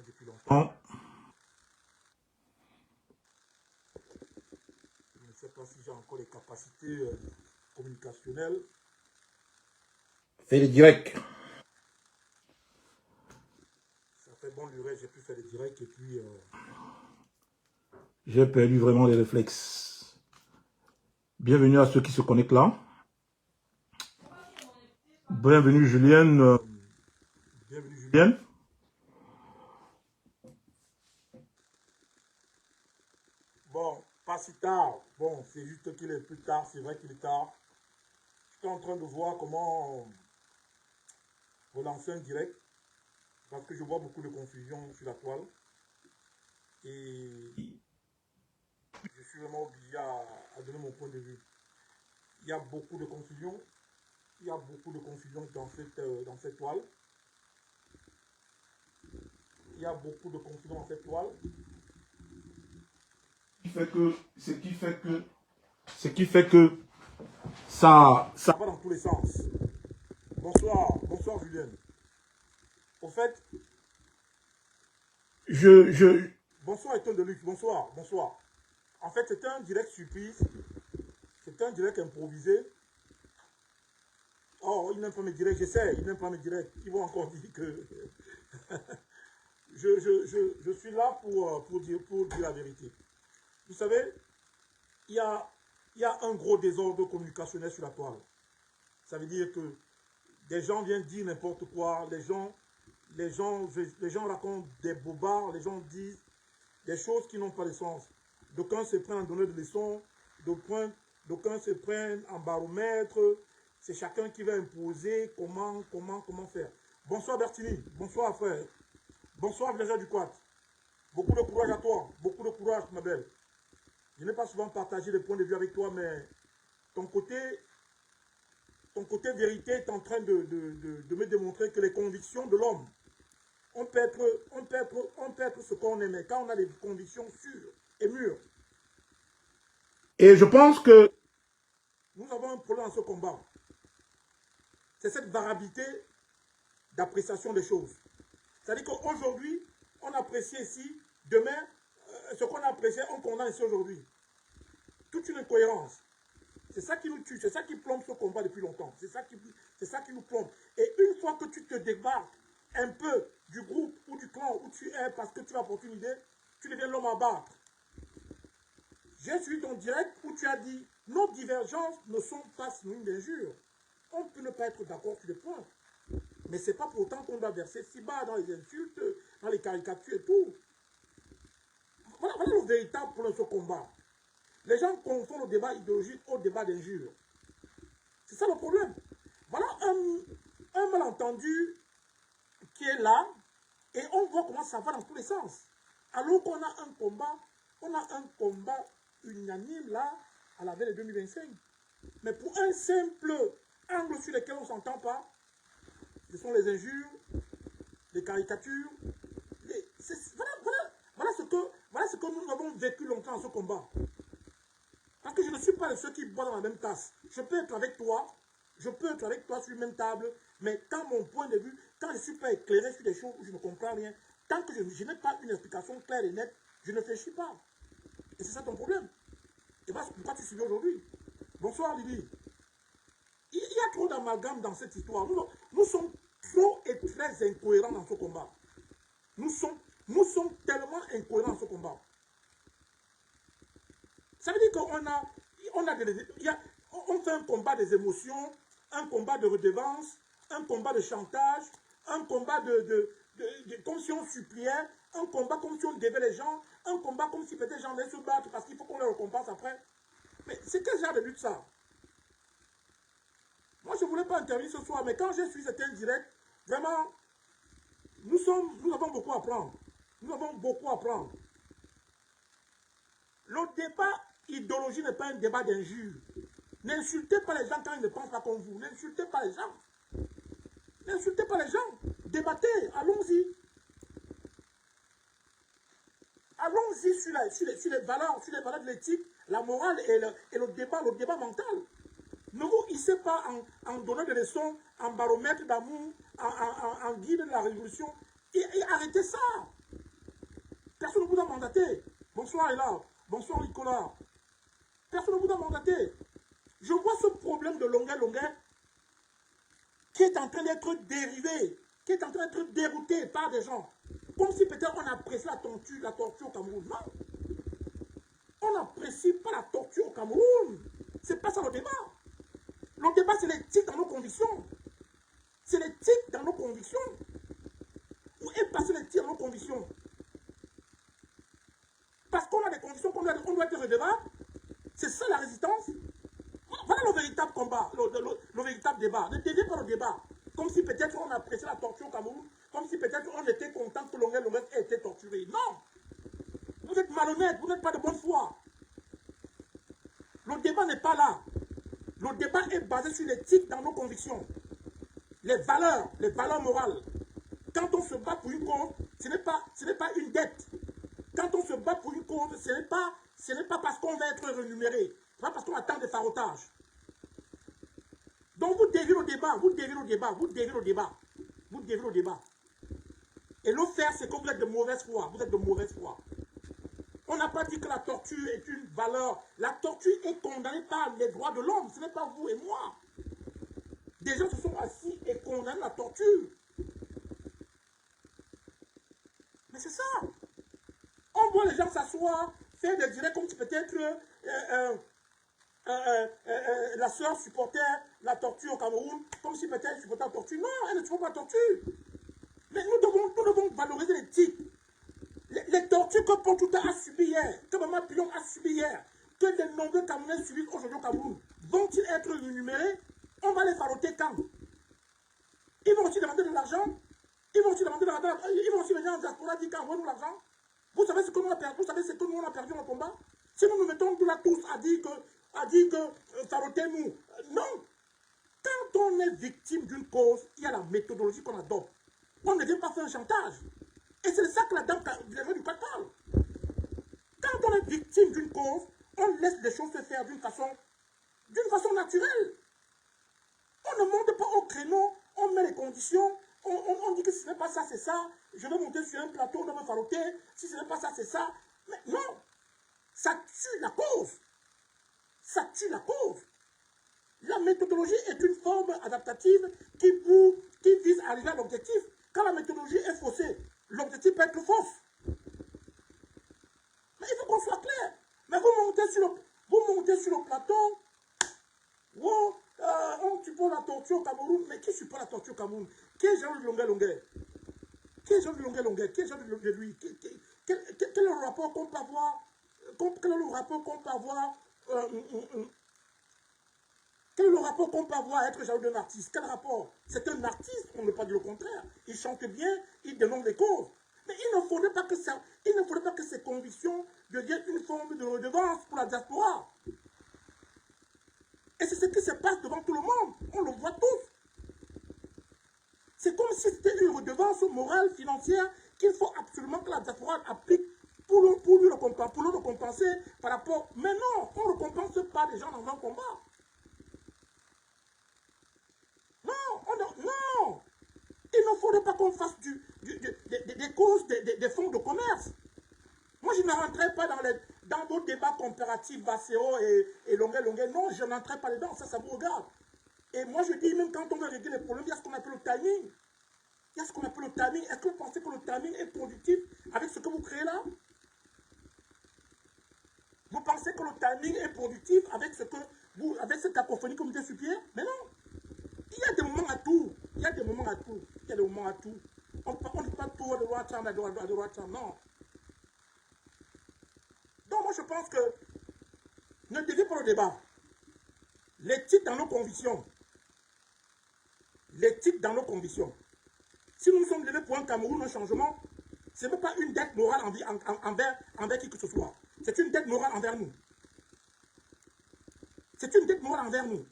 depuis longtemps. Je ne sais pas si j'ai encore les capacités communicationnelles. Fais le direct. Ça fait bon lurette, j'ai pu faire le direct et puis... J'ai perdu vraiment les réflexes. Bienvenue à ceux qui se connectent là. Bienvenue Julienne. Bienvenue Julien. Julienne. Bon, pas si tard. Bon, c'est juste qu'il est plus tard, c'est vrai qu'il est tard. Je suis en train de voir comment relancer un direct. Parce que je vois beaucoup de confusion sur la toile. Et je suis vraiment obligé à donner mon point de vue. Il y a beaucoup de confusion. Il y a beaucoup de confusion dans cette toile. Il y a beaucoup de confusion dans cette toile. Ce qui fait que ça Ça va dans tous les sens. Bonsoir, bonsoir Julien. Au fait, bonsoir Étoile de Luxe, bonsoir, bonsoir. En fait, c'était un direct surprise. C'était un direct improvisé. Oh, il n'aime pas mes directs, j'essaie, il n'aime pas mes directs. Ils vont encore dire que... je suis là pour dire la vérité. Vous savez, il y a un gros désordre communicationnel sur la toile. Ça veut dire que des gens viennent dire n'importe quoi, les gens racontent des bobards, les gens disent des choses qui n'ont pas de sens. D'aucuns se prennent en donneur de leçons, d'aucuns se prennent en baromètre. C'est chacun qui va imposer comment faire. Bonsoir Bertini, bonsoir frère. Bonsoir Villageois du Quat. Beaucoup de courage à toi, beaucoup de courage ma belle. Je n'ai pas souvent partagé des points de vue avec toi, mais ton côté vérité est en train de me démontrer que les convictions de l'homme, on peut être ce qu'on aime, mais quand on a des convictions sûres et mûres. Et je pense que nous avons un problème dans ce combat. C'est cette variabilité d'appréciation des choses. C'est-à-dire qu'aujourd'hui, on apprécie ici, demain, ce qu'on a apprécié, on condamne ici aujourd'hui. Toute une incohérence. C'est ça qui nous tue, c'est ça qui plombe ce combat depuis longtemps. C'est ça qui nous plombe. Et une fois que tu te débarques un peu du groupe ou du clan où tu es parce que tu as apporté une idée, tu deviens l'homme à battre. J'ai suivi ton direct où tu as dit nos divergences ne sont pas synonymes d'injures. On peut ne pas être d'accord sur des points. Mais ce n'est pas pour autant qu'on doit verser si bas dans les insultes, dans les caricatures et tout. Voilà le véritable problème de ce combat. Les gens confondent le débat idéologique au débat d'injures. C'est ça le problème. Voilà un malentendu qui est là et on voit comment ça va dans tous les sens. Alors qu'on a un combat unanime là à la veille de 2025. Mais pour un simple angle sur lequel on ne s'entend pas, ce sont les injures, les caricatures. Voilà ce que nous avons vécu longtemps dans ce combat. Parce que je ne suis pas de ceux qui boivent dans la même tasse. Je peux être avec toi sur la même table, mais quand mon point de vue, quand je ne suis pas éclairé sur des choses où je ne comprends rien, tant que je n'ai pas une explication claire et nette, je ne réfléchis pas. Et c'est ça ton problème. Et voilà pourquoi tu suis aujourd'hui. Bonsoir Lily. Il y a trop d'amalgame dans cette histoire. Nous sommes trop et très incohérents dans ce combat. Nous sommes tellement incohérents dans ce combat. Ça veut dire on fait un combat des émotions, un combat de redevance, un combat de chantage, un combat comme si on suppliait, un combat comme si on devait les gens, un combat comme si peut-être les gens allaient se battre parce qu'il faut qu'on les récompense après. Mais c'est quel genre de lutte ça? Moi je ne voulais pas intervenir ce soir, mais quand j'ai suivi cet direct, vraiment, nous avons beaucoup à apprendre. Nous avons beaucoup à apprendre. Le débat idéologie n'est pas un débat d'injure. N'insultez pas les gens quand ils ne pensent pas comme vous. N'insultez pas les gens. N'insultez pas les gens. Débattez, allons-y. Allons-y sur les valeurs de l'éthique, la morale et le débat mental. Ne vous hissez pas en donnant des leçons, en baromètre d'amour, en guide de la révolution. Et arrêtez ça. Personne ne vous a mandaté. Bonsoir Ella. Bonsoir Nicolas. Personne ne vous a mandaté. Je vois ce problème de longueur qui est en train d'être dérivé, qui est en train d'être dérouté par des gens. Comme si peut-être on apprécie la torture au Cameroun. Non. On n'apprécie pas la torture au Cameroun. C'est pas ça le débat. Le débat, c'est l'éthique dans nos convictions. C'est l'éthique dans nos convictions. Où est passé l'éthique dans nos convictions? Parce qu'on a des convictions qu'on doit être redevable. C'est ça la résistance. Voilà le véritable combat, le véritable débat. Ne déviez pas le débat. Comme si peut-être on appréciait la torture au Cameroun. Comme si peut-être on était content que Longueur ait été torturé. Non. Vous êtes malhonnête, vous n'êtes pas de bonne foi. Le débat n'est pas là. Le débat est basé sur l'éthique dans nos convictions. Les valeurs morales. Quand on se bat pour une cause, ce n'est pas une dette. Quand on se bat pour une cause, ce n'est pas parce qu'on va être rémunéré. Ce n'est pas parce qu'on attend des farotages. Donc vous déviez le débat, vous déviez le débat, vous déviez le débat. Vous déviez le débat. Et le faire, c'est que vous êtes de mauvaise foi. Vous êtes de mauvaise foi. On n'a pas dit que la torture est une valeur. La torture est condamnée par les droits de l'homme. Ce n'est pas vous et moi. Des gens se sont assis et condamnent la torture. Mais c'est ça. On voit les gens s'asseoir, faire des directs comme si peut-être la sœur supportait la torture au Cameroun, comme si peut-être elle supportait la torture. Non, elle ne supporte pas la torture. Mais nous devons valoriser l'éthique. Les tortures que Pontouta a subies hier, que Maman Pilon a subies hier, que les nombreux Camerounais subissent aujourd'hui au Cameroun, vont-ils être rémunérés? On va les faroter quand? Ils vont aussi demander de l'argent. Ils vont aussi demander de l'argent. Ils vont aussi venir en diaspora dire qu'envoie-nous l'argent. Vous savez ce que nous avons perdu? Vous savez ce que nous avons perdu dans le combat? Si nous nous mettons là tous à dire que farotez-nous. Non. Quand on est victime d'une cause, il y a la méthodologie qu'on adopte. On ne vient pas faire un chantage. Et c'est ça que la dame du code parle. Quand on est victime d'une cause, on laisse les choses se faire d'une façon naturelle. On ne monte pas au créneau, on met les conditions, on dit que si ce n'est pas ça, c'est ça. Je vais monter sur un plateau, on va me faroter. Si ce n'est pas ça, c'est ça. Mais non, ça tue la cause. Ça tue la cause. La méthodologie est une forme adaptative qui vise à arriver à l'objectif. Quand la méthodologie est faussée, l'objectif peut être fausse. Mais il faut qu'on soit clair. Mais vous montez sur le plateau, on suppose la torture au Cameroun. Mais qui supporte la torture au Cameroun? Qui est Jean de Longueur? Qui est Jean de Longueur? Qui est Jean de lui? Quel est le rapport qu'on peut avoir? Quel est le rapport qu'on peut avoir? Quel est le rapport qu'on peut avoir à être jaloux d'un artiste? Quel rapport? C'est un artiste, on ne peut pas dire le contraire. Il chante bien, il dénonce les causes. Mais il ne faudrait pas que ces convictions deviennent une forme de redevance pour la diaspora. Et c'est ce qui se passe devant tout le monde. On le voit tous. C'est comme si c'était une redevance morale, financière, qu'il faut absolument que la diaspora applique pour le compenser par rapport. Mais non, on ne compense pas les gens dans un combat. Non, il ne faudrait pas qu'on fasse des causes, des fonds de commerce. Moi, je ne rentrais pas dans vos débats comparatifs, Basseo et Longueur. Non, je n'entrais pas dedans, ça vous regarde. Et moi, je dis, même quand on veut régler les problèmes, il y a ce qu'on appelle le timing. Il y a ce qu'on appelle le timing. Est-ce que vous pensez que le timing est productif avec ce que vous créez là? Vous pensez que le timing est productif avec cette cacophonie que vous mettez sur pied? Mais non. Il y a des moments à tout. Il y a des moments à tout. Il y a des moments à tout. On ne dit pas tout à droite, à droite, non. Donc moi je pense que ne déviez pas le débat. L'éthique dans nos convictions. L'éthique dans nos convictions. Si nous nous sommes levés pour un Cameroun, un changement, ce n'est pas une dette morale envers qui que ce soit. C'est une dette morale envers nous. C'est une dette morale envers nous.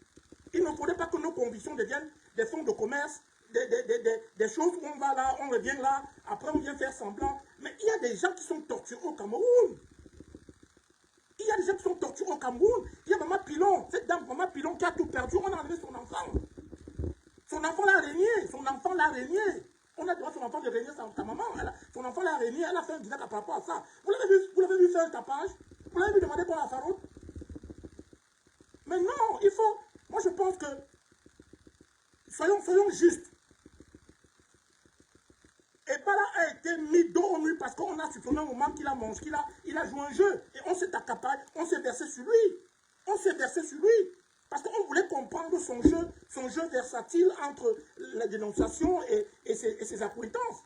Il ne faudrait pas que nos convictions deviennent des fonds de commerce, des choses où on va là, on revient là, après on vient faire semblant. Mais il y a des gens qui sont torturés au Cameroun. Il y a des gens qui sont torturés au Cameroun. Il y a Maman Pilon, cette dame Maman Pilon qui a tout perdu, on a enlevé son enfant. Son enfant l'a régné, On a demandé à son enfant de régner sa maman. Son enfant l'a régné, elle a fait un dîner par rapport à ça. Vous l'avez vu faire un tapage? Vous l'avez vu demander pour la faroute? Mais non, il faut... Moi, je pense que... Soyons justes. Et Bala a été mis dos au mur parce qu'on a soupçonné au moment qu'il a mangé, il a joué un jeu. Et on s'est accaparé, on s'est versé sur lui. On s'est versé sur lui. Parce qu'on voulait comprendre son jeu versatile entre la dénonciation et ses accointances.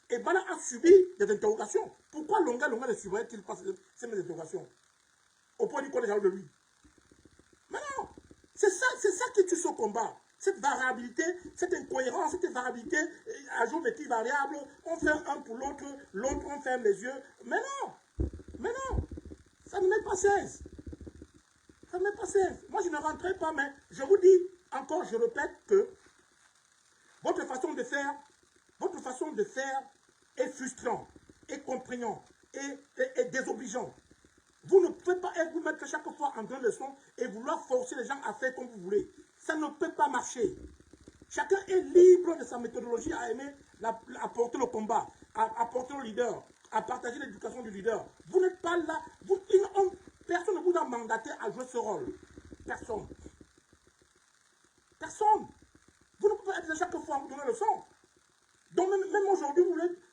Et Bala a subi des interrogations. Pourquoi Longa ne suivrait-il pas ces mêmes interrogations? Au point qu'on est jaloux de lui. Mais non, c'est ça qui tue ce combat. Cette variabilité, cette incohérence, cette variabilité à géométrie variable, on fait un pour l'autre, l'autre on ferme les yeux. Mais non, ça ne met pas 16. Ça ne met pas 16. Moi je ne rentrerai pas, mais je vous dis encore, je répète que votre façon de faire est frustrant, est contraignant, est désobligeant. Vous ne pouvez pas vous mettre chaque fois en deux leçons et vouloir forcer les gens à faire comme vous voulez. Ça ne peut pas marcher. Chacun est libre de sa méthodologie à aimer apporter le combat, à apporter le leader, à partager l'éducation du leader. Vous n'êtes pas là. Personne ne vous a mandaté à jouer ce rôle. Personne. Personne. Vous ne pouvez pas être chaque fois à vous donner le son. Donc même aujourd'hui,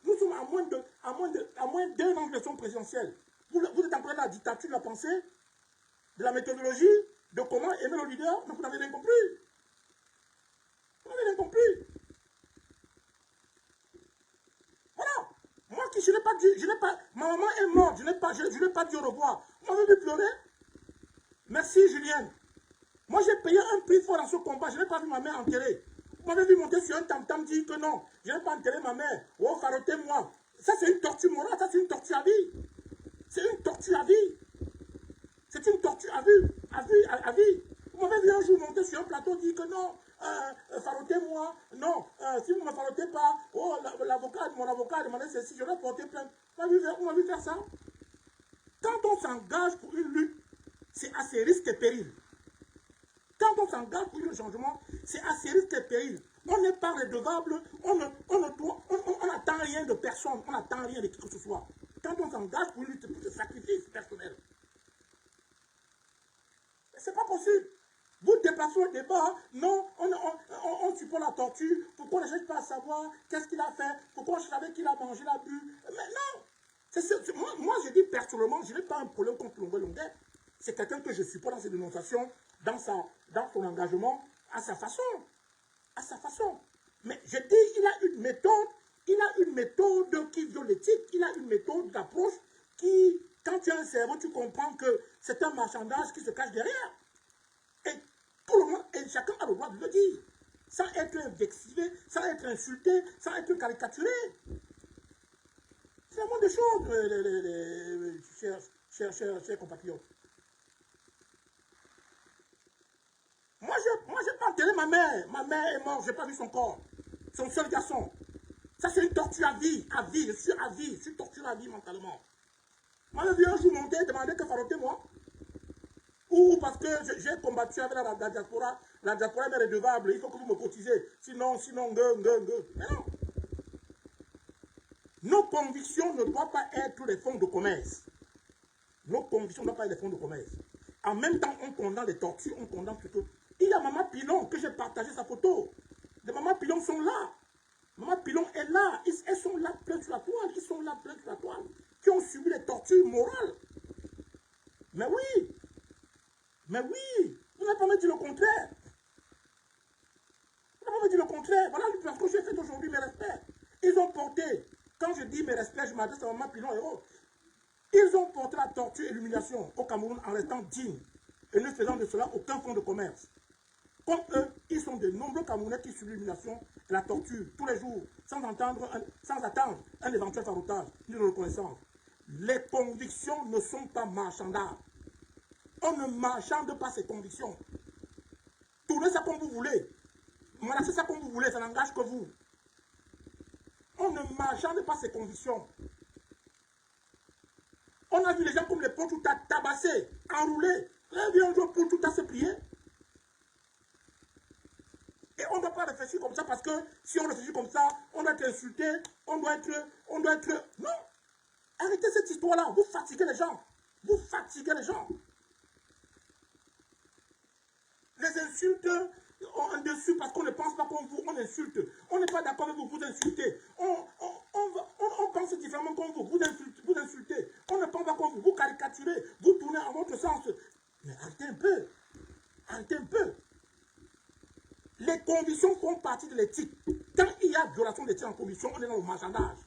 nous sommes à moins d'un an de l'élection présidentielle. Vous êtes en train de la dictature de la pensée, de la méthodologie, de comment aimer le leader, donc vous n'avez rien compris. Vous n'avez rien compris. Voilà. Moi qui je n'ai pas dit, ma maman est morte, je n'ai pas dit au revoir. Vous m'avez vu pleurer? Merci Julienne. Moi j'ai payé un prix fort dans ce combat, je n'ai pas vu ma mère enterrée. Vous m'avez vu monter sur un tam-tam, dire que non, je n'ai pas enterré ma mère. Oh, farotez-moi. Ça c'est une torture morale, ça c'est une torture à vie. C'est une torture à vie. C'est une torture à vie. Vous m'avez vu un jour monter sur un plateau dire que non, farotez-moi. Non, si vous ne me farotez pas, oh, mon avocat a demandé ceci, je vais porter plainte. Vous m'avez vu faire ça? Quand on s'engage pour une lutte, c'est à ses risques et périls. Quand on s'engage pour le changement, c'est à ses risques et périls. On n'est pas redevable, on n'attend rien de personne, on n'attend rien de qui que ce soit. Quand on s'engage pour une lutte, pour des sacrifices personnels. C'est pas possible. Vous déplacez le débat, non, on supporte la torture, pourquoi on ne cherche pas à savoir qu'est-ce qu'il a fait, pourquoi on savait qu'il a mangé, la bu. Mais non, moi je dis personnellement, je n'ai pas un problème contre Longuet. C'est quelqu'un que je supporte dans ses dénonciations, dans son engagement, à sa façon. À sa façon. Mais je dis, il a une méthode qui viole l'éthique, il a une méthode d'approche qui, quand tu as un cerveau, tu comprends que c'est un marchandage qui se cache derrière. Et tout le monde, et chacun a le droit de le dire, sans être vexé, sans être insulté, sans être caricaturé. C'est vraiment des choses, chers compatriotes. Moi, je n'ai pas enterré ma mère. Ma mère est morte, je n'ai pas vu son corps. Son seul garçon. Ça, c'est une torture à vie. Je suis à vie. Je suis torturé à vie mentalement. Moi, je viens un jour monter, demander que farotez-moi. Ou parce que j'ai combattu avec la diaspora. La diaspora est redevable. Il faut que vous me cotisez. Sinon, Mais non. Nos convictions ne doivent pas être les fonds de commerce. Nos convictions ne doivent pas être les fonds de commerce. En même temps, on condamne les tortures, on condamne plutôt. Il y a Maman Pilon, que j'ai partagé sa photo. Les Maman Pilon sont là. Maman Pilon est là. Elles sont là, plein sur la toile. Ils sont là, plein sur la toile. Qui ont subi les tortures morales. Mais oui. Vous n'avez pas me dit le contraire. Vous n'avez pas me dit le contraire. Voilà le que j'ai fait aujourd'hui, mes respects. Ils ont porté, quand je dis mes respects, je m'adresse à Maman Pilon et autres. Ils ont porté la torture et l'humiliation au Cameroun en restant dignes et ne faisant de cela aucun fonds de commerce. Comme eux, ils sont de nombreux Camerounais qui subissent l'humiliation et la torture tous les jours, sans attendre un éventuel farotage ni de reconnaissance. Les convictions ne sont pas marchandables. On ne marchande pas ses convictions. Tournez ça comme vous voulez. Menacez ça comme vous voulez, ça n'engage que vous. On ne marchande pas ses convictions. On a vu les gens comme les Poutoutas tabassés, enroulés. Un jour Poutoutas se plier. Et on ne doit pas réfléchir comme ça parce que si on réfléchit comme ça, on doit être insulté, on doit être... Non. Arrêtez cette histoire-là. Vous fatiguez les gens. Vous fatiguez les gens. Les insultes ont un dessus parce qu'on ne pense pas comme vous, on insulte. On n'est pas d'accord avec vous, vous insultez. On pense différemment comme vous, vous insultez. On ne pense pas comme vous, vous caricaturez, vous tournez en votre sens. Mais arrêtez un peu. Arrêtez un peu. Les convictions font partie de l'éthique. Quand il y a violation d'éthique en conviction, on est dans le marchandage.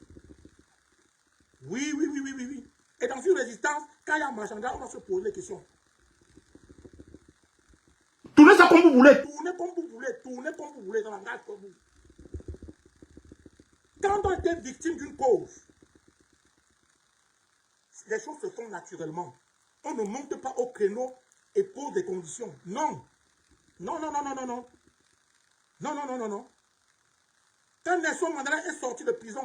Oui. Et dans une résistance, quand il y a un marchandage, on va se poser des questions. Tournez ça comme vous voulez. Tournez comme vous voulez, dans la rage comme vous. Quand on est victime d'une cause, les choses se font naturellement. On ne monte pas au créneau et pose des conditions. Non. Non. Quand Nelson Mandela est sorti de prison,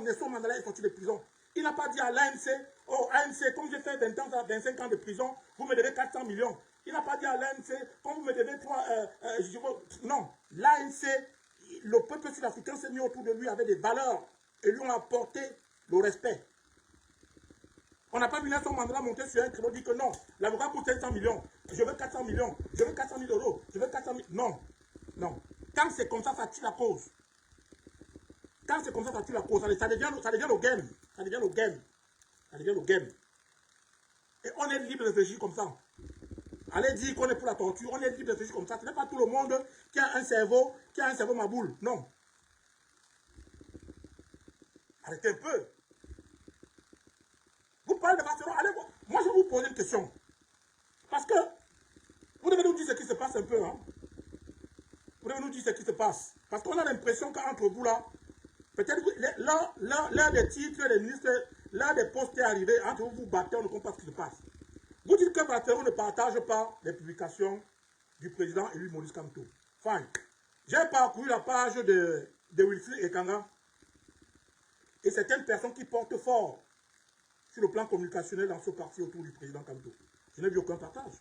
il n'a pas dit à l'ANC, oh ANC, comme j'ai fait 20 ans, 25 ans de prison, vous me devez 400 millions. Il n'a pas dit à l'ANC, comme vous me devez non, l'ANC, le peuple sud-africain s'est mis autour de lui avec des valeurs et lui ont apporté le respect. On n'a pas vu Nelson Mandela monter sur un créneau, dire que non, l'avocat coûte 500 millions, je veux 400 millions, je veux 400 000 euros, je veux 400 000... Non. Quand c'est comme ça, ça tue la cause. Quand c'est comme ça, ça tue la cause. Ça devient le game. Ça devient le game. Et on est libre de réfléchir comme ça. Allez dire qu'on est pour la torture, on est libre de réfléchir comme ça. Ce n'est pas tout le monde qui a un cerveau maboule. Non. Arrêtez un peu. Vous parlez de Barcelone, allez voir. Moi, je vais vous poser une question. Parce que vous devez nous dire ce qui se passe un peu. Hein? Vous devez nous dire ce qui se passe. Parce qu'on a l'impression qu'entre vous là, peut-être l'un des titres, des ministres, l'un des postes qui est arrivé, entre vous, vous battez, on ne comprend pas ce qui se passe. Vous dites que Barcelone ne partage pas les publications du président élu Maurice Kamto. Fine. J'ai parcouru la page de Wilfried Ekanga et certaines personnes qui portent fort sur le plan communicationnel dans ce parti autour du président Kamto. Je n'ai vu aucun partage.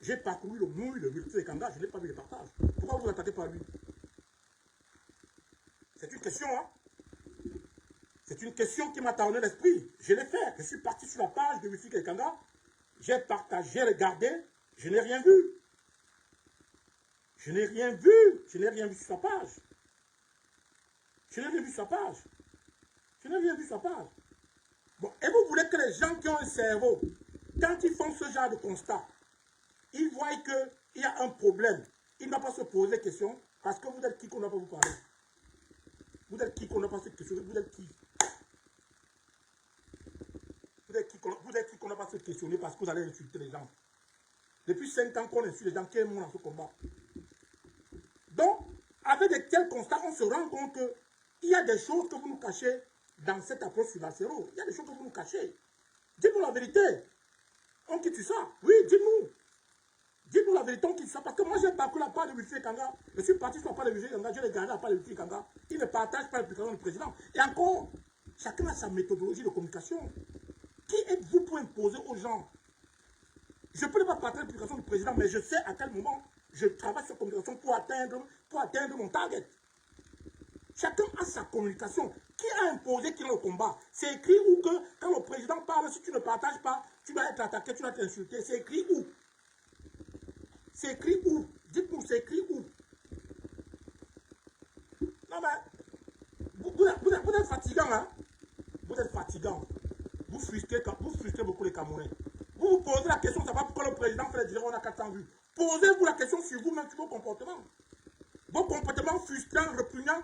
J'ai parcouru le mouille de Wilfried Ekanga, je n'ai pas vu de partage. Pourquoi vous attaquez pas lui? C'est une question, hein? C'est une question qui m'a tarné l'esprit. Je l'ai fait. Je suis parti sur la page de Wilfried Ekanga. J'ai partagé, regardé. Je n'ai rien vu. Je n'ai rien vu sur sa page. Bon, et vous voulez que les gens qui ont un cerveau, quand ils font ce genre de constat, ils voient qu'il y a un problème. Ils ne doivent pas se poser des questions parce que vous êtes qui qu'on n'a pas vous parler. Vous êtes qui qu'on n'a pas se questionner? Vous êtes qui? Vous êtes qui qu'on n'a pas se questionner parce que vous allez insulter les gens. Depuis 5 ans qu'on insulte les gens, quel est dans ce combat? Donc, avec de tels constats, on se rend compte qu'il y a des choses que vous nous cachez dans cette approche sur Barcelone. Il y a des choses que vous nous cachez. Dites-nous la vérité. On quitte ça. Oui, dites-nous. Dites-nous la vérité, on quitte ça. Parce que moi, j'ai parcouru la part de Wilfried Ekanga. Je suis parti sur la part de Wilfried Ekanga. Je l'ai gardé à la part de Wilfried Ekanga. Il ne partage pas l'application du président. Et encore, chacun a sa méthodologie de communication. Qui êtes-vous pour imposer aux gens? Je peux ne pas partager l'application du président, mais je sais à quel moment je travaille sur la communication pour atteindre mon target. Chacun a sa communication. Qui a imposé qu'il est au combat? C'est écrit où que quand le président parle, si tu ne partages pas, tu dois être attaqué, tu dois être insulté. C'est écrit où? C'est écrit où? Dites-nous, c'est écrit où? Non mais, vous êtes fatigant, hein? Vous êtes fatigant. Vous frustrez beaucoup les Camerounais. Vous vous posez la question, ça va pourquoi le président fait les dirigeants, on a 400 vues. Posez-vous la question sur vous-même, sur vos comportements. Vos comportements frustrants, repugnants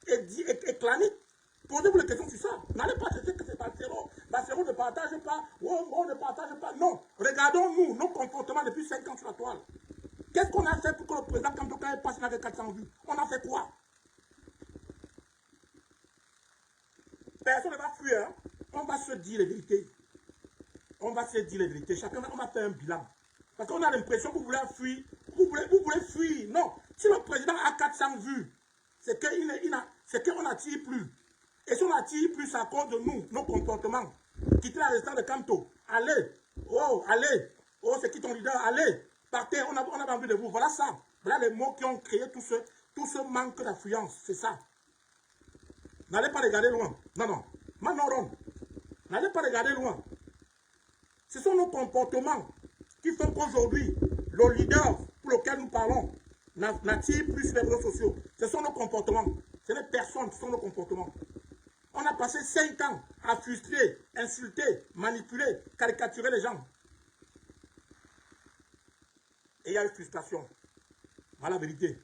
et claniques. Posez-vous la question sur ça. N'allez pas chercher que c'est Barcelone. Barcelone ne partage pas. On ne partage pas. Non. Regardons-nous, nos comportements depuis 5 ans sur la toile. Qu'est-ce qu'on a fait pour que le président Kamtoka ait passé avec 400 vues? On a fait quoi? Personne ne va fuir. Hein? On va se dire les vérités. On va se dire les vérités. Chacun, on va faire un bilan. Parce qu'on a l'impression que vous voulez fuir. Vous voulez fuir. Non. Si le président a 400 vues, c'est qu'on n'attire plus. Et si on n'attire plus, c'est à cause de nous, nos comportements. Quittez la restante de Kamto. Allez. Oh, allez. Oh, c'est qui ton leader? Allez. Partez. On a envie de vous. Voilà ça. Voilà les mots qui ont créé tout ce manque d'affluence. C'est ça. N'allez pas regarder loin. Non, non. Manoron. N'allez pas regarder loin. Ce sont nos comportements qui font qu'aujourd'hui, le leader pour lequel nous parlons n'attire plus les réseaux sociaux. Ce sont nos comportements. Ce sont les personnes qui sont nos comportements. On a passé 5 ans à frustrer, insulter, manipuler, caricaturer les gens. Et il y a une frustration. Voilà la vérité.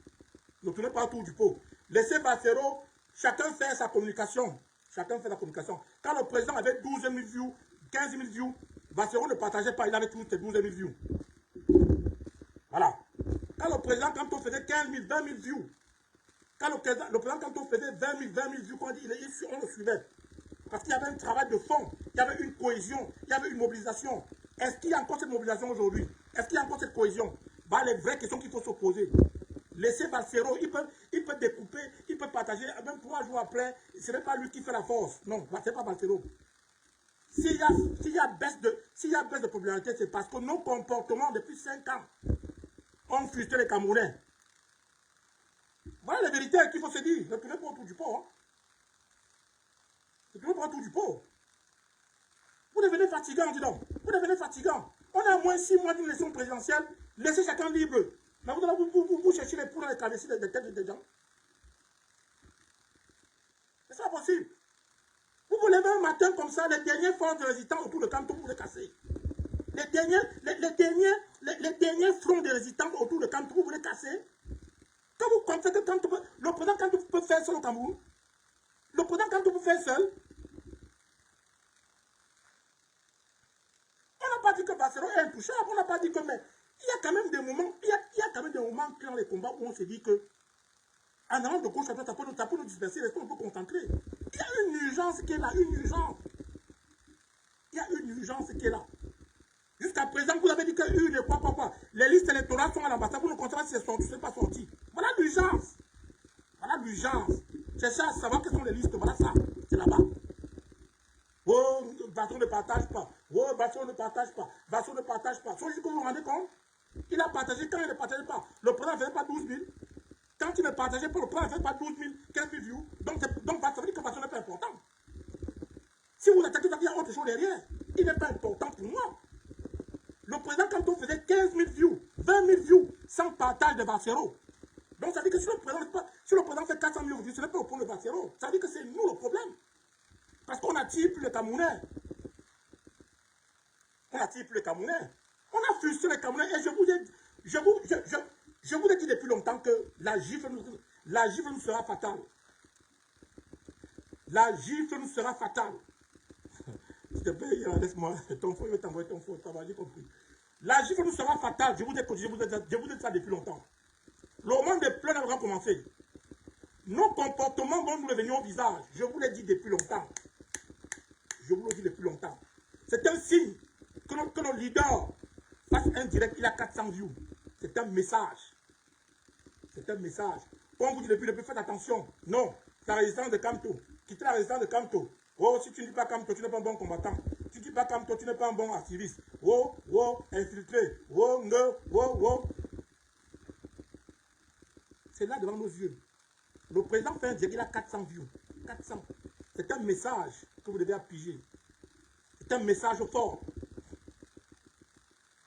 Ne tournez pas autour du pot. Laissez Bassero, chacun fait sa communication. Chacun fait la communication. Quand le président avait 12 000 views, 15 000 views, Bassero ne partageait pas, il avait tous ses 12 000 views. Voilà. Quand le président, quand on faisait 15 000, 20 000 views, quand le président, quand on faisait 20 000 views, on le suivait. Parce qu'il y avait un travail de fond, il y avait une cohésion, il y avait une mobilisation. Est-ce qu'il y a encore cette mobilisation aujourd'hui? Est-ce qu'il y a encore cette cohésion? Bah, les vraies questions qu'il faut se poser. Laissez Bassero, il peut découper, il peut partager, même 3 jours après, ce n'est pas lui qui fait la force. Non, ce n'est pas Bassero. S'il y a baisse de popularité, c'est parce que nos comportements depuis 5 ans ont frustré les Camerounais. Voilà la vérité qu'il faut se dire. Ne tournez pas autour du pot. Hein. Ne tournez pas autour du pot. Vous devenez fatigant, dis donc. Vous devenez fatigant. On a moins 6 mois d'une élection présidentielle. Laissez chacun libre. Mais vous cherchez les poules dans les cabecilles des têtes des gens. C'est pas possible. Vous vous levez un matin comme ça, les derniers forces de résistance autour de Kanto, vous les cassez. Les derniers fronts de résistance autour de Kanto, vous les cassez. Quand vous comptez que le président Kanto peut faire seul au Cameroun, le président Kanto peut faire seul. On n'a pas dit que Bassero est intouchable, on n'a pas dit que, mais il y a quand même des moments, dans les combats où on se dit que, en allant de gauche à droite, ça peut nous disperser, restons un peu concentrés. Il y a une urgence qui est là, une urgence. Il y a une urgence qui est là. Jusqu'à présent, vous avez dit que quoi. Les listes électorales sont à l'ambassade, vous ne comptez pas si c'est pas sorti. Voilà l'urgence. Voilà l'urgence. Cherchez à savoir quelles sont les listes, voilà ça. C'est là-bas. Oh, Bassero ne partage pas. Oh, Bassero ne partage pas. Bassero ne partage pas. Soit que vous vous rendez compte, il a partagé quand il ne partageait pas. Le président ne faisait pas 12 000. Quand il ne partageait pas, le président ne faisait pas 12 000, 15 000 views. Donc ça veut dire que Bassero n'est pas important. Si vous attaquez, il y a autre chose derrière. Il n'est pas important pour moi. Le président, quand on faisait 15 000 views, 20 000 views, sans partage de Bassero. Donc ça veut dire que si le président fait 400 000 views, ce n'est pas au point de Bassero. Ça veut dire que c'est nous le problème. Parce qu'on n'attire plus les Camerounais. On n'attire plus les Camerounais. On a frustré les Camerounais. Et je vous ai dit depuis longtemps que la gifle nous sera fatale. La gifle nous sera fatale. S'il te plaît, laisse-moi. Ton frère veut t'envoyer ton frère. J'ai compris. La gifle nous sera fatale. Je vous ai dit ça depuis longtemps. Le moment des pleurs n'a pas commencé. Nos comportements vont nous revenir au visage. Je vous l'ai dit depuis longtemps. Je vous le dis depuis longtemps. C'est un signe que nos leaders fassent un direct. Il a 400 views. C'est un message. C'est un message. On vous dit depuis le début, faites attention. Non, c'est la résistance de Kanto. Quittez la résistance de Kanto. Oh, si tu ne dis pas Kanto, tu n'es pas un bon combattant. Si tu ne dis pas Kanto, tu n'es pas un bon activiste. Oh, infiltré. Oh, no. C'est là devant nos yeux. Le président fait un direct, il a 400 views. 400. C'est un message que vous devez appuyer. C'est un message fort.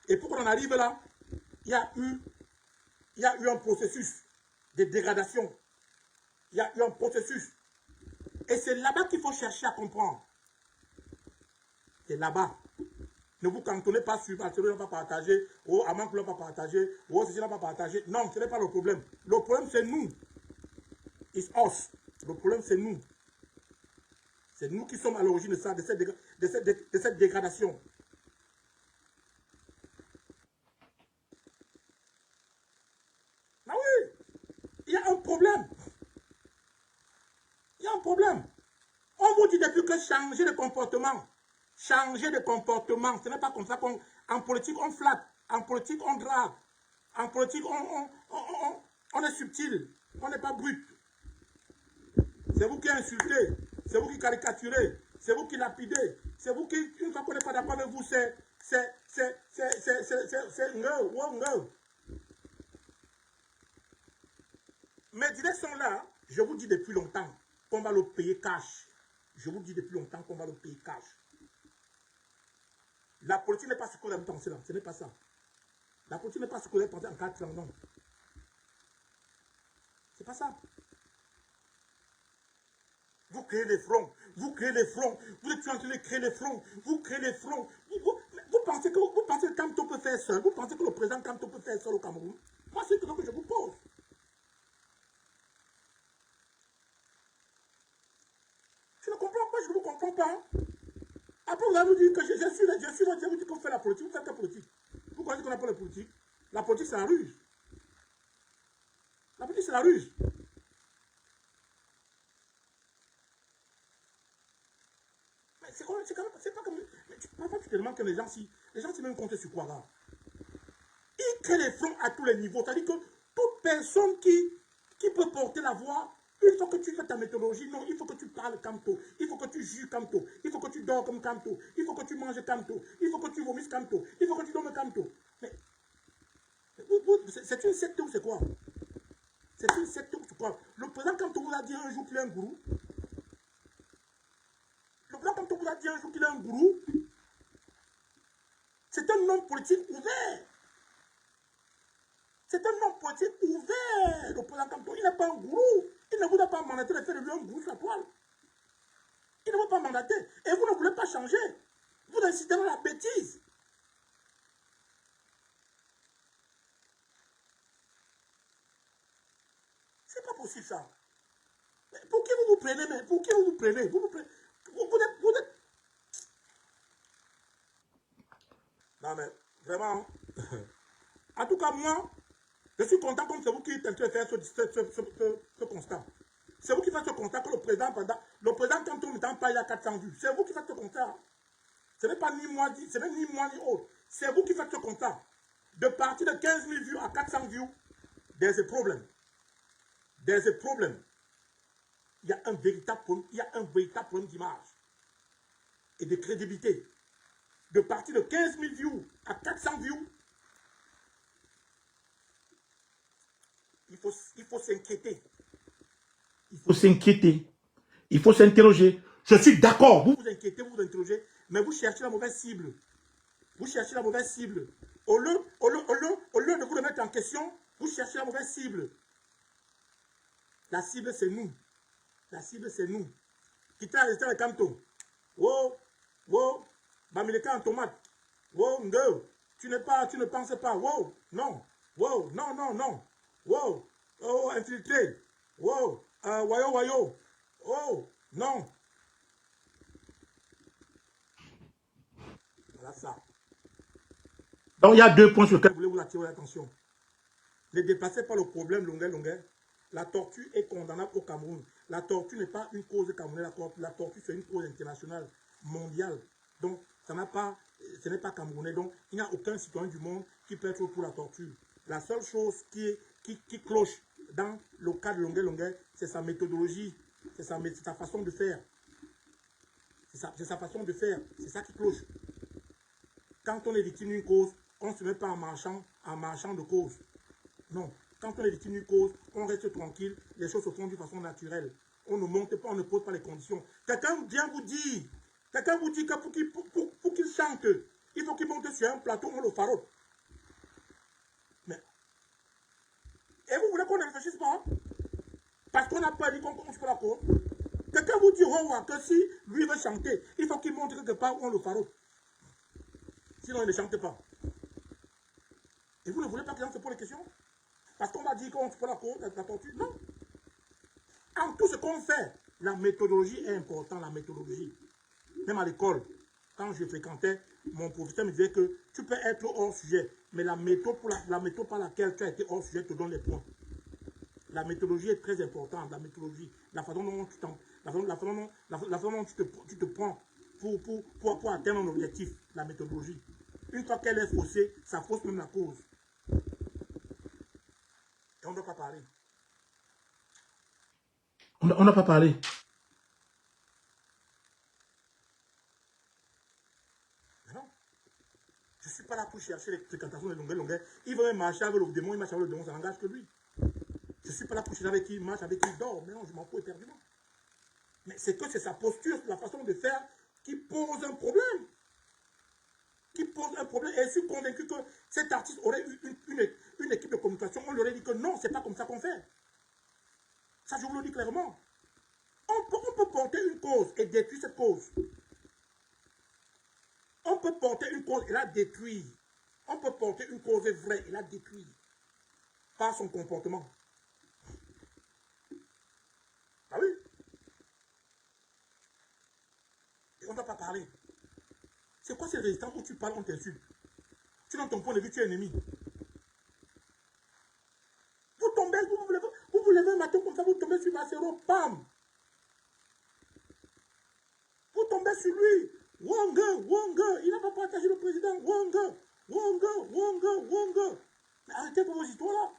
Et pour qu'on en arrive là, il y a eu un processus de dégradation. Il y a eu un processus. Et c'est là-bas qu'il faut chercher à comprendre. C'est là-bas. Ne vous cantonnez pas sur Bassero n'a pas partagé, oh, Amankou n'a pas partagé, oh, ceci n'a pas partagé. Non, ce n'est pas le problème. Le problème, c'est nous. It's us. Le problème, c'est nous. C'est nous qui sommes à l'origine de ça, de cette dégradation. Ah oui, il y a un problème. Il y a un problème. On vous dit depuis que changer de comportement. Changer de comportement. Ce n'est pas comme ça qu'en politique on flatte. En politique on drague. En politique on est subtil. On n'est pas brut. C'est vous qui insultez. C'est vous qui caricaturez. C'est vous qui lapidez. C'est vous qui, une fois qu'on n'est pas d'accord avec vous, c'est no. Mes directions là, je vous dis depuis longtemps qu'on va le payer cash. Je vous dis depuis longtemps qu'on va le payer cash. La politique n'est pas ce qu'on a pensé là. Ce n'est pas ça. La politique n'est pas ce qu'on a pensé en 4 ans, non. C'est pas ça. Vous créez les fronts. Vous créez les fronts. Vous êtes en train de créer les fronts. Vous créez les fronts. Vous pensez que Kamto peut faire seul. Vous pensez que le président Kamto peut faire seul au Cameroun. Moi, c'est une question que je vous pose. Je ne comprends pas, je ne vous comprends pas. Après, vous allez vous dire que je suis là, je vous dis qu'on fait la politique. Vous faites la politique. Vous connaissez qu'on appelle la politique. La politique, c'est la ruse. La politique, c'est la ruse. Mais c'est quand même, c'est pas comme... Mais tu ne pas tellement que les gens, si même comptent sur quoi là. Ils créent les fronts à tous les niveaux. C'est-à-dire que toute personne qui peut porter la voix, il faut que tu fasses ta méthodologie. Non, il faut que tu parles Kamto. Il faut que tu juges Kamto. Il faut que tu dors comme Kamto. Il faut que tu manges Kamto. Il faut que tu vomisses Kamto. Il faut que tu dormes Kamto. Mais c'est une secte ou c'est quoi? C'est une secte ou c'est quoi? Le président Kamto vous a dit un jour qu'il est un gourou. Le président Kamto vous a dit un jour qu'il est un gourou. C'est un homme politique ouvert. C'est un homme politique ouvert, le président Kamto. Il n'est pas un gourou. Il ne vous a pas mandaté de faire de lui un gourou sur la toile. Il ne vous a pas mandaté. Et vous ne voulez pas changer. Vous insistez dans la bêtise. C'est pas possible ça. Mais pour qui vous vous prenez, mais pour qui vous vous prenez? Vous êtes... Non mais, vraiment. En tout cas, moi, je suis content comme c'est vous qui êtes en train de faire ce constat. C'est vous qui faites ce constat que le président, quand on n'entend pas, il a 400 vues. C'est vous qui faites ce constat. Ce n'est pas ni moi, ce n'est ni moi ni autre. C'est vous qui faites ce constat. De partir de 15 000 vues à 400 vues, there's a problem. There's a problem. Il y a un véritable problème d'image et de crédibilité. De partir de 15 000 vues à 400 vues, il faut s'inquiéter. Il faut s'inquiéter. Il faut s'interroger. Je suis d'accord. Vous vous inquiétez, vous vous interrogez, mais vous cherchez la mauvaise cible. Vous cherchez la mauvaise cible. Au lieu de vous remettre en question, vous cherchez la mauvaise cible. La cible, c'est nous. La cible, c'est nous. Quittez à rester avec Kamto. Wow, wow, Bamileka en tomate. Wow, no. Tu ne penses pas. Wow, non. Wow, non, non, non. Wow, oh, infiltré. Wow, wayo, wayo. Oh, non. Voilà ça. Donc, il y a 2 points sur lesquels... Je voulais vous attirer l'attention. Ne dépassez pas le problème longueur. La tortue est condamnable au Cameroun. La tortue n'est pas une cause camerounaise. La tortue, c'est une cause internationale, mondiale. Donc, ce n'est pas camerounais. Donc, il n'y a aucun citoyen du monde qui peut être pour la tortue. La seule chose qui cloche dans le cas de longueur, c'est sa méthodologie. C'est sa façon de faire. C'est sa façon de faire. C'est ça qui cloche. Quand on est victime d'une cause, on ne se met pas en marchant de cause. Non. Quand on est victime d'une cause, on reste tranquille, les choses se font d'une façon naturelle. On ne monte pas, on ne pose pas les conditions. Quelqu'un vient vous dire que pour qu'il chante, il faut qu'il monte sur un plateau, on le farote. Mais, et vous voulez qu'on ne réfléchisse pas? Parce qu'on n'a pas dit qu'on commence pas la cause. Quelqu'un vous dit que si lui veut chanter, il faut qu'il monte quelque part où on le farote. Sinon, il ne chante pas. Et vous ne voulez pas que les gens se posent les questions? Parce qu'on va dire qu'on se pose la cause, la tortue. Non. En tout ce qu'on fait, la méthodologie est importante, la méthodologie. Même à l'école, quand je fréquentais, mon professeur me disait que tu peux être hors sujet, mais la méthode par laquelle tu as été hors sujet te donne les points. La méthodologie est très importante, la méthodologie, la façon dont tu te prends pour atteindre un objectif, la méthodologie. Une fois qu'elle est faussée, ça fausse même la cause. Et on ne doit pas parler. On n'a pas parlé. Mais non. Je ne suis pas là pour chercher les fréquentations de longueur. Il veut marcher avec le démon, il marche avec le démon, ça n'engage que lui. Je ne suis pas là pour chercher avec qui il mange, avec qui il dort. Mais non, je m'en fous éperdument. Mais c'est que c'est sa posture, la façon de faire qui pose un problème. Qui pose un problème. Et je suis convaincu que cet artiste aurait eu une équipe de communication. On lui aurait dit que non, c'est pas comme ça qu'on fait. Ça, je vous le dis clairement. On peut porter une cause et détruire cette cause. On peut porter une cause et la détruire. On peut porter une cause vraie et la détruire. Par son comportement. Ah oui. Et on ne va pas parler. C'est quoi ces résistants où tu parles, on t'insulte? Tu dans ton point de vue, tu es ennemi. Vous tombez, vous vous levez un matin comme ça, vous tombez sur Macero, bam! Vous tombez sur lui. Wonga, il n'a pas partagé le président. Wonga. Mais arrêtez vos histoires-là.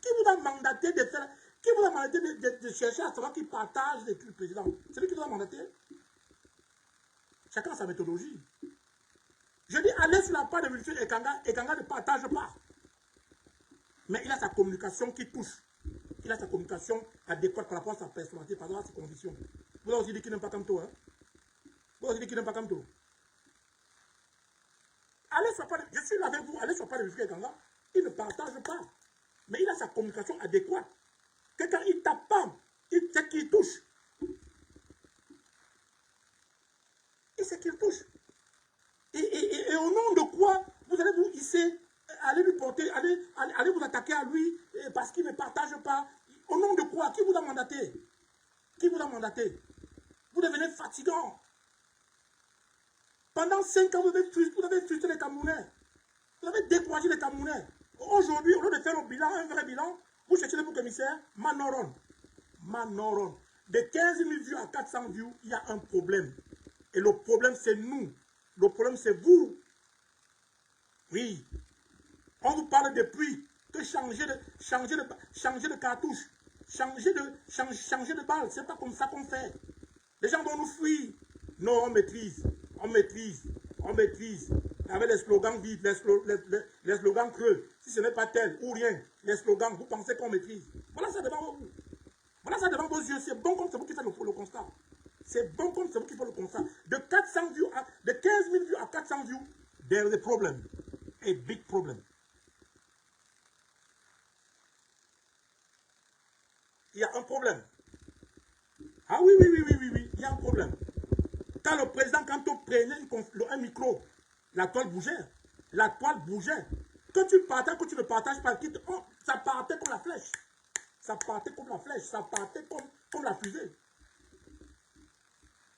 Qui vous a mandaté de faire, qui vous a mandaté de chercher à savoir qui partage le président? C'est lui qui vous a mandaté. Chacun a sa méthodologie. Je dis, allez sur la page de M. Ekanga ne partage pas. Mais il a sa communication qui touche. Il a sa communication adéquate par rapport à sa personnalité, par rapport à ses conditions. Vous avez aussi dit qu'il n'aime pas Kamto, hein? Vous avez dit qu'il n'aime pas Kamto. Allez sur la page, je suis là avec vous, allez sur la page de M. Ekanga, il ne partage pas. Mais il a sa communication adéquate. Quelqu'un, il tape pas, il sait qu'il touche. Il sait qu'il touche. Et au nom de quoi vous allez vous hisser, aller lui porter, aller vous attaquer à lui parce qu'il ne partage pas. Au nom de quoi? Qui vous a mandaté? Qui vous a mandaté? Vous devenez fatigant. Pendant 5 ans, vous avez frustré les Camerounais. Vous avez découragé les Camerounais. Aujourd'hui, au lieu de faire un bilan, un vrai bilan, vous cherchez les commissaires, Manoron. De 15 000 vues à 400 vues, il y a un problème. Et le problème, c'est nous. Le problème, c'est vous. Oui. On vous parle depuis que changer de cartouche, changer de balle, c'est pas comme ça qu'on fait. Les gens vont nous fuir. Non, on maîtrise. Avec les slogans vides, les slogans creux. Si ce n'est pas tel ou rien, les slogans, vous pensez qu'on maîtrise. Voilà ça devant vous. Voilà ça devant vos yeux. C'est bon comme c'est vous qui faites le constat. C'est bon comme c'est vous qui faites le constat. De 400 vues de 15 000 vues à 400 vues, there is a problem. A big problem. Il y a un problème. Ah oui, il y a un problème. Quand le président Kamto prenait un micro, la toile bougeait. La toile bougeait. Que tu partages, que tu ne partages pas, ça partait comme la flèche. Ça partait comme la flèche. Ça partait comme la fusée.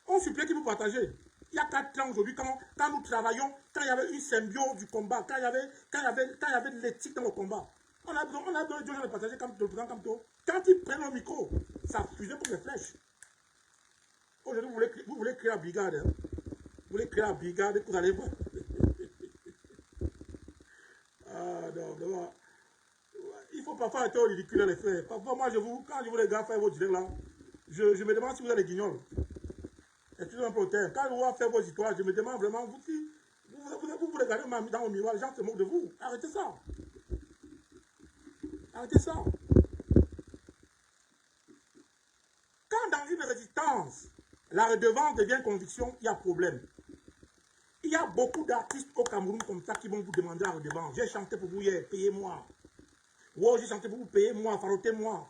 On suppliait que vous partagez. Il y a 4 ans aujourd'hui, quand nous travaillons, quand il y avait une symbiose du combat, quand il y avait de l'éthique dans le combat, on a besoin de gens de partager comme le président Kamto. Quand ils prennent le micro, ça fusait comme des flèches. Aujourd'hui, vous voulez créer la brigade. Hein? Vous voulez créer la brigade que vous allez voir. Ah non. Il faut parfois arrêter au ridicule les frères. Parfois, moi, quand je vous les gars faire vos directs là, je me demande si vous êtes des guignols. Excusez-moi pour le terme. Quand je vois faire vos histoires, je me demande vraiment, vous regardez dans le miroir, les gens se moquent de vous. Arrêtez ça. Arrêtez ça. Quand dans une résistance, la redevance devient conviction, il y a problème. Il y a beaucoup d'artistes au Cameroun comme ça qui vont vous demander la redevance. J'ai chanté pour vous hier, payez-moi. Wow, j'ai chanté pour vous, payez-moi, farotez-moi.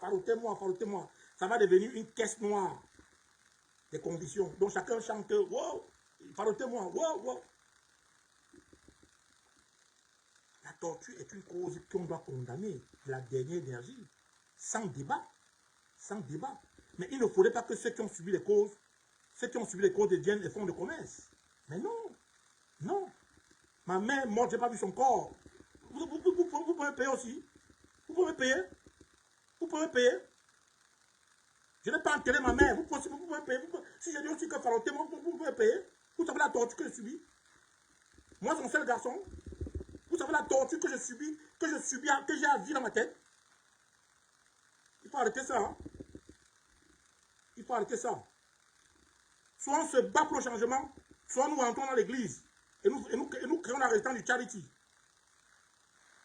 Ça va devenir une caisse noire des conditions. Donc chacun chante, wow, farotez-moi, wow. La torture est une cause qu'on doit condamner, la dernière énergie, sans débat. Mais il ne faudrait pas que ceux qui ont subi les causes deviennent des fonds de commerce. Mais non. Ma mère morte, je n'ai pas vu son corps. Vous pouvez payer aussi. Vous pouvez payer. Je n'ai pas enterré ma mère. Vous pouvez payer. Si je dis aussi que farotez-moi, vous pouvez payer. Vous savez la torture que je subis. Moi, son seul garçon. Vous savez la torture que je subis, que j'ai à vivre dans ma tête. Il faut arrêter ça. Hein? Il faut arrêter ça. Soit on se bat pour le changement, soit nous rentrons dans l'église et nous créons la résistance du charity.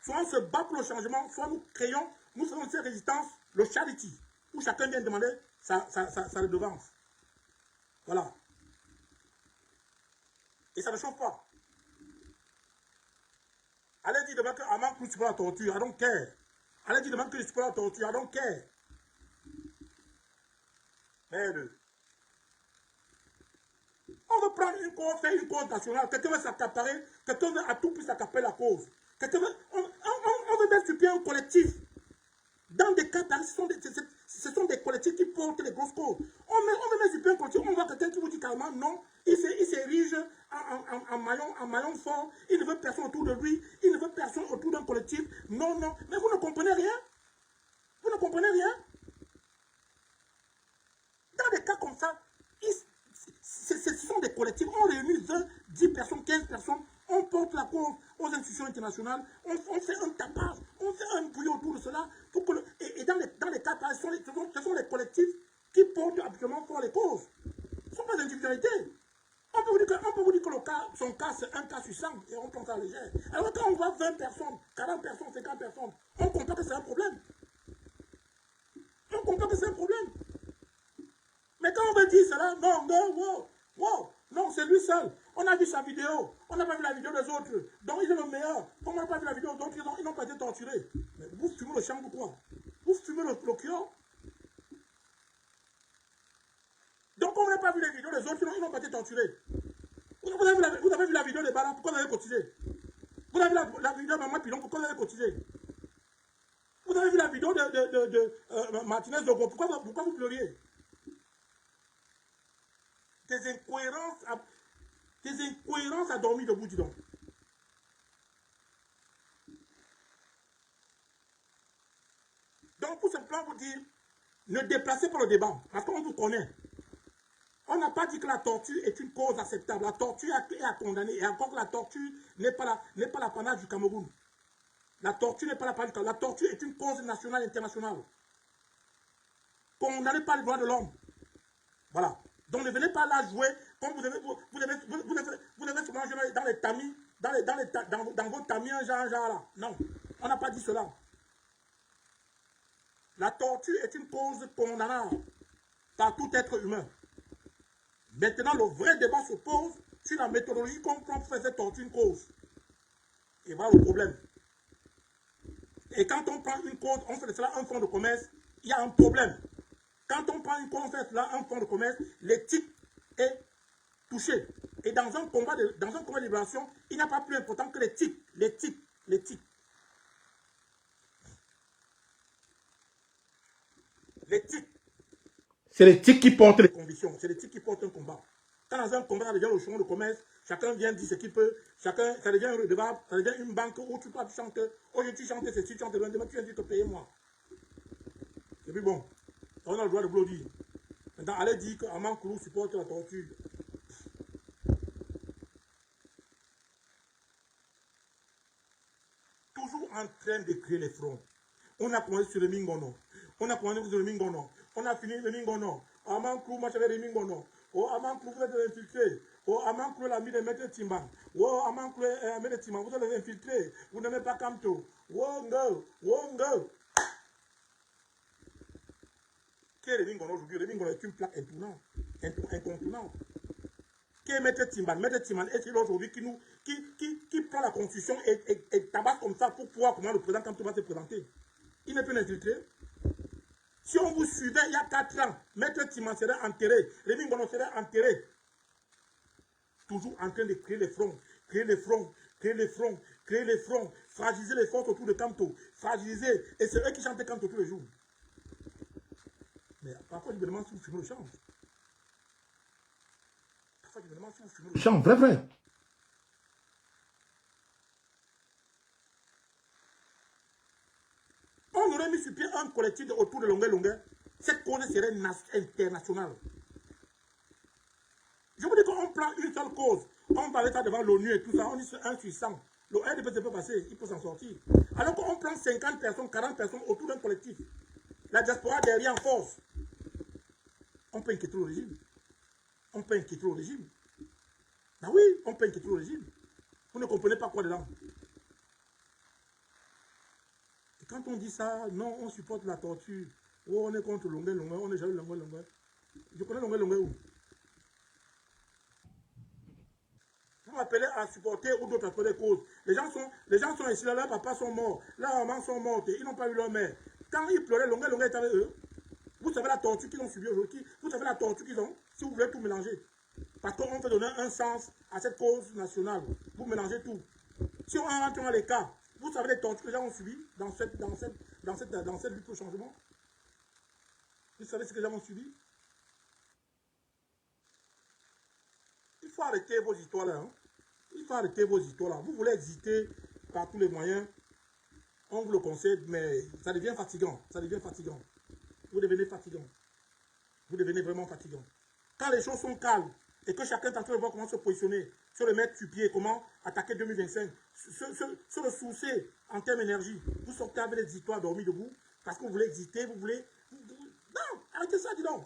Soit on se bat pour le changement, soit nous faisons cette résistance le charity, où chacun vient demander sa redevance. Voilà. Et ça ne change pas. Allez dire demain que Aman Cruz pour la torture, I don't care. Allez dire demain que je suis pour la torture, I don't care. Merde. On veut prendre une cause, faire une cause nationale. Quelqu'un veut s'accaparer, quelqu'un veut à tout prix s'accaparer la cause. Quelqu'un veut, on veut mettre sur pied un collectif. Dans des cas pareils, ce sont des collectifs qui portent les grosses causes. On met sur pied un collectif, on voit quelqu'un qui vous dit carrément non, il s'érige en maillon fort, il ne veut personne autour de lui, il ne veut personne autour d'un collectif. Non, non, mais vous ne comprenez rien. Vous ne comprenez rien. Dans des cas comme ça, ce sont des collectifs. On réunit 20, 10 personnes, 15 personnes. On porte la cause aux institutions internationales. On fait un tapage. On fait un bruit autour de cela. Pour que et dans les cas, ce sont les collectifs qui portent absolument pour les causes. Ce ne sont pas des individualités. On peut vous dire que son cas, c'est un cas sur 100 et on prend ça à légère. Alors quand on voit 20 personnes, 40 personnes, 50 personnes, on comprend que c'est un problème. On comprend que c'est un problème. Mais quand on veut dire cela, non, non, wow, non, c'est lui seul. On a vu sa vidéo, on n'a pas vu la vidéo des autres. Donc il est le meilleur. Comme on n'a pas vu la vidéo des autres, ils n'ont pas été torturés. Mais vous fumez le champ ou quoi? Vous fumez le cure. Donc on n'a pas vu les vidéos des autres, ils n'ont pas été torturés. Vous avez vu la vidéo des balades, pourquoi vous avez cotisé? Vous avez vu la vidéo de Maman Pilon, pourquoi vous avez cotisé? Vous avez vu la vidéo de Martinez Dogo, pourquoi vous pleuriez? Des incohérences à dormir debout, dis donc. Donc, pour simplement vous dire, ne déplacez pas le débat, parce qu'on vous connaît. On n'a pas dit que la torture est une cause acceptable. La torture est à condamner. Et encore que la torture n'est pas l'apanage du Cameroun. La torture n'est pas l'apanage du Cameroun. La torture est une cause nationale et internationale. Condamnée par les droits de l'homme. Voilà. Donc ne venez pas là jouer comme vous devez souvent jouer dans les tamis, dans vos tamis, un genre là. Non, on n'a pas dit cela. La torture est une cause condamnable par tout être humain. Maintenant, le vrai débat se pose sur la méthodologie qu'on prend pour faire cette torture une cause. Et voilà le problème. Et quand on prend une cause, on fait de cela un fonds de commerce, il y a un problème. Quand on prend une cause, on fait là un fonds de commerce, l'éthique est touchée. Et dans un combat de libération, il n'y a pas plus important que l'éthique. L'éthique. C'est l'éthique qui porte les convictions. C'est l'éthique qui porte un combat. Quand dans un combat, ça devient le champ de commerce, chacun vient dire ce qu'il peut, ça devient redevable, ça devient une banque où tu peux chanter. Aujourd'hui, tu chantes ceci, tu chantes loin, demain, tu viens dire que payez-moi. Et puis bon, on a le droit de vous le dire. Maintenant, allez dire qu'Aman Cruz supporte la torture. Toujours en train de créer les fronts. On a commencé sur le Mingono. On a commencé sur le Mingono. On a fini le Mingono. Aman Cruz, moi j'avais le Mingono. Oh, Aman Cruz, vous êtes infiltré. Oh, Aman Cruz, l'ami de Maître Timban. Oh, Aman Cruz, l'ami de Timban, vous êtes infiltré. Vous n'aimez pas Kamto. Oh, no. Qui est le Mingono aujourd'hui? Le Mingono est une plaque incontournable. Qui est Maître Timban? Maître Timban est celui aujourd'hui qui prend la constitution et tabasse comme ça pour pouvoir comment le président Kamto va se présenter. Il n'est plus infiltré. Si on vous suivait il y a 4 ans, Maître Timban serait enterré, Rémi Ngono serait enterré. Toujours en train de créer les fronts, fragiliser les forces autour de Kamto, fragiliser. Et c'est eux qui chantent Kamto tous les jours. Mais parfois, je me demande si vous fumez le chant. Parfois, je me demande si vous fumez le chant. Vrai. On aurait mis sur pied un collectif autour de longueur. Cette cause serait internationale. Je vous dis qu'on prend une seule cause. On va aller devant l'ONU et tout ça. On dit c'est 1 sur 100. Le RDP peut passer, il peut s'en sortir. Alors qu'on prend 50 personnes, 40 personnes autour d'un collectif. La diaspora derrière en force. On peut inquiéter le régime. Ben oui, on peut inquiéter le régime. Vous ne comprenez pas quoi dedans. Quand on dit ça, non, on supporte la torture. Oh, on est contre Longueuil, on n'est jamais Longueuil. Je connais Longueuil où? Vous m'appelez à supporter ou d'autres pour des causes. Les gens sont ici, là, leurs papas sont morts, leurs mamans sont mortes, ils n'ont pas eu leur mère. Quand ils pleuraient, Longueuil est avec eux. Vous savez la torture qu'ils ont subie aujourd'hui, vous savez la torture qu'ils ont, si vous voulez tout mélanger. Parce qu'on veut donner un sens à cette cause nationale. Vous mélangez tout. Si on rentre dans les cas, vous savez les tortures que les gens ont subies dans cette lutte pour le changement. Vous savez ce que les gens ont subi. Il faut arrêter vos histoires là. Hein. Il faut arrêter vos histoires là. Vous voulez exister par tous les moyens. On vous le conseille, mais ça devient fatigant. Ça devient fatigant. Vous devenez fatigant. Vous devenez vraiment fatigant. Quand les choses sont calmes et que chacun est en train de voir comment se positionner, sur le mettre sur pied, comment attaquer 2025, se ressourcer en termes d'énergie, vous sortez avec des histoires dormies debout parce que vous voulez exister, vous voulez... Non, arrêtez ça, dis donc.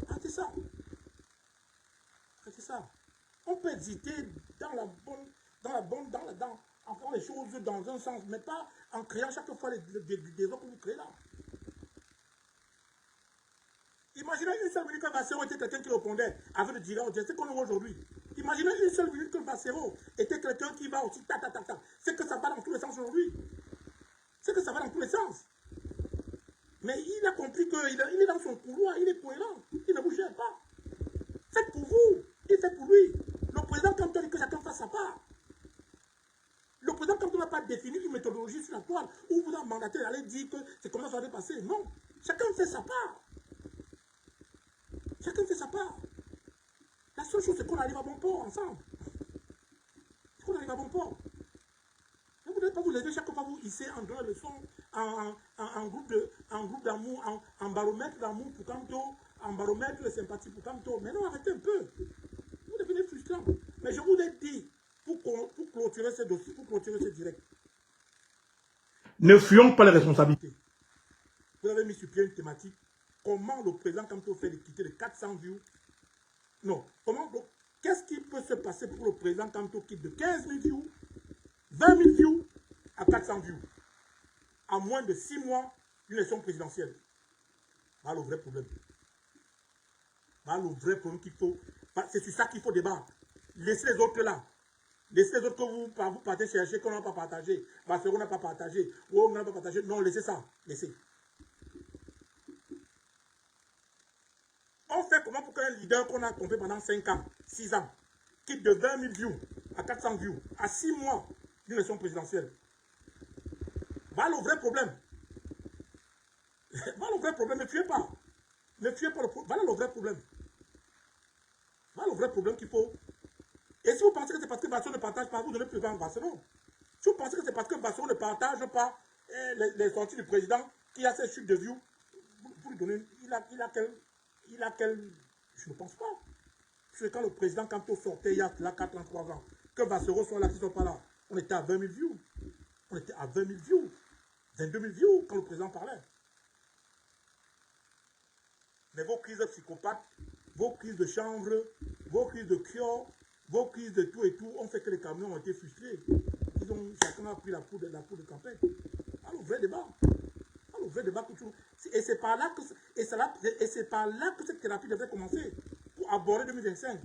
Arrêtez ça. Arrêtez ça. On peut exister en faisant les choses dans un sens, mais pas en créant chaque fois des autres que vous créez là. Imaginez une seule minute que Bassero était quelqu'un qui répondait avec le direct, c'est ce qu'on voit aujourd'hui. Imaginez une seule minute que Bassero était quelqu'un qui va aussi ta. C'est que ça va dans tous les sens aujourd'hui. C'est que ça va dans tous les sens. Mais il a compris qu'il est dans son couloir, il est cohérent, il ne bougeait pas. Faites pour vous, il fait pour lui. Le président Kanto dit que chacun fasse sa part. Le président Kanto n'a pas défini une méthodologie sur la toile où vous a mandaté d'aller dire que c'est comme ça que ça va passer. Non, chacun fait sa part. Chacun fait sa part. La seule chose, c'est qu'on arrive à bon port ensemble. C'est qu'on arrive à bon port. Vous ne devez pas vous lever chaque fois vous hissez en donnant le son, en groupe d'amour, en baromètre d'amour pour Kanto, en baromètre de sympathie pour Kanto. Mais non, arrêtez un peu. Vous devenez frustrant. Mais je vous ai dit, pour clôturer ce dossier, pour clôturer ce direct. Ne fuyons pas les responsabilités. Vous avez mis sur pied une thématique. Comment le président Kanto fait quitter les 400 views? Non. Qu'est-ce qui peut se passer pour le président Kanto quitte de 15 000 views, 20 000 views à 400 views en moins de 6 mois d'une élection présidentielle? Voilà le vrai problème. Voilà le vrai problème qu'il faut. C'est sur ça qu'il faut débattre. Laissez les autres là. Laissez les autres que vous partez chercher, qu'on n'a pas partagé. Bassero n'a pas partagé. Ou on n'a pas partagé. Non, laissez ça. Laissez. On fait comment pour qu'un leader qu'on a compté pendant 5 ans, 6 ans, quitte de 20 000 views à 400 views, à 6 mois d'une élection présidentielle? Voilà le vrai problème. Voilà le vrai problème. Ne fuyez pas. Ne fuyez pas. Voilà le vrai problème. Voilà le vrai problème qu'il faut. Et si vous pensez que c'est parce que Bassero ne partage pas, vous donnez plus en Bassero. Si vous pensez que c'est parce que Bassero ne partage pas les sorties du président qui a ces chutes de views, vous lui donnez. Il a quel. Je ne pense pas. C'est quand le président Kanto sortait il y a 4 ans, 3 ans, que Bassero soit là, qu'ils ne sont pas là. On était à 20 000 views. On était à 20 000 views. 22 000 views quand le président parlait. Mais vos crises de psychopathes, vos crises de chanvre, vos crises de cure, vos crises de tout et tout, ont fait que les camions ont été frustrés. Chacun a pris la poudre de campagne. Alors, le vrai débat. Alors, le vrai débat que tout. Et c'est par là que cette thérapie devrait commencer pour aborder 2025.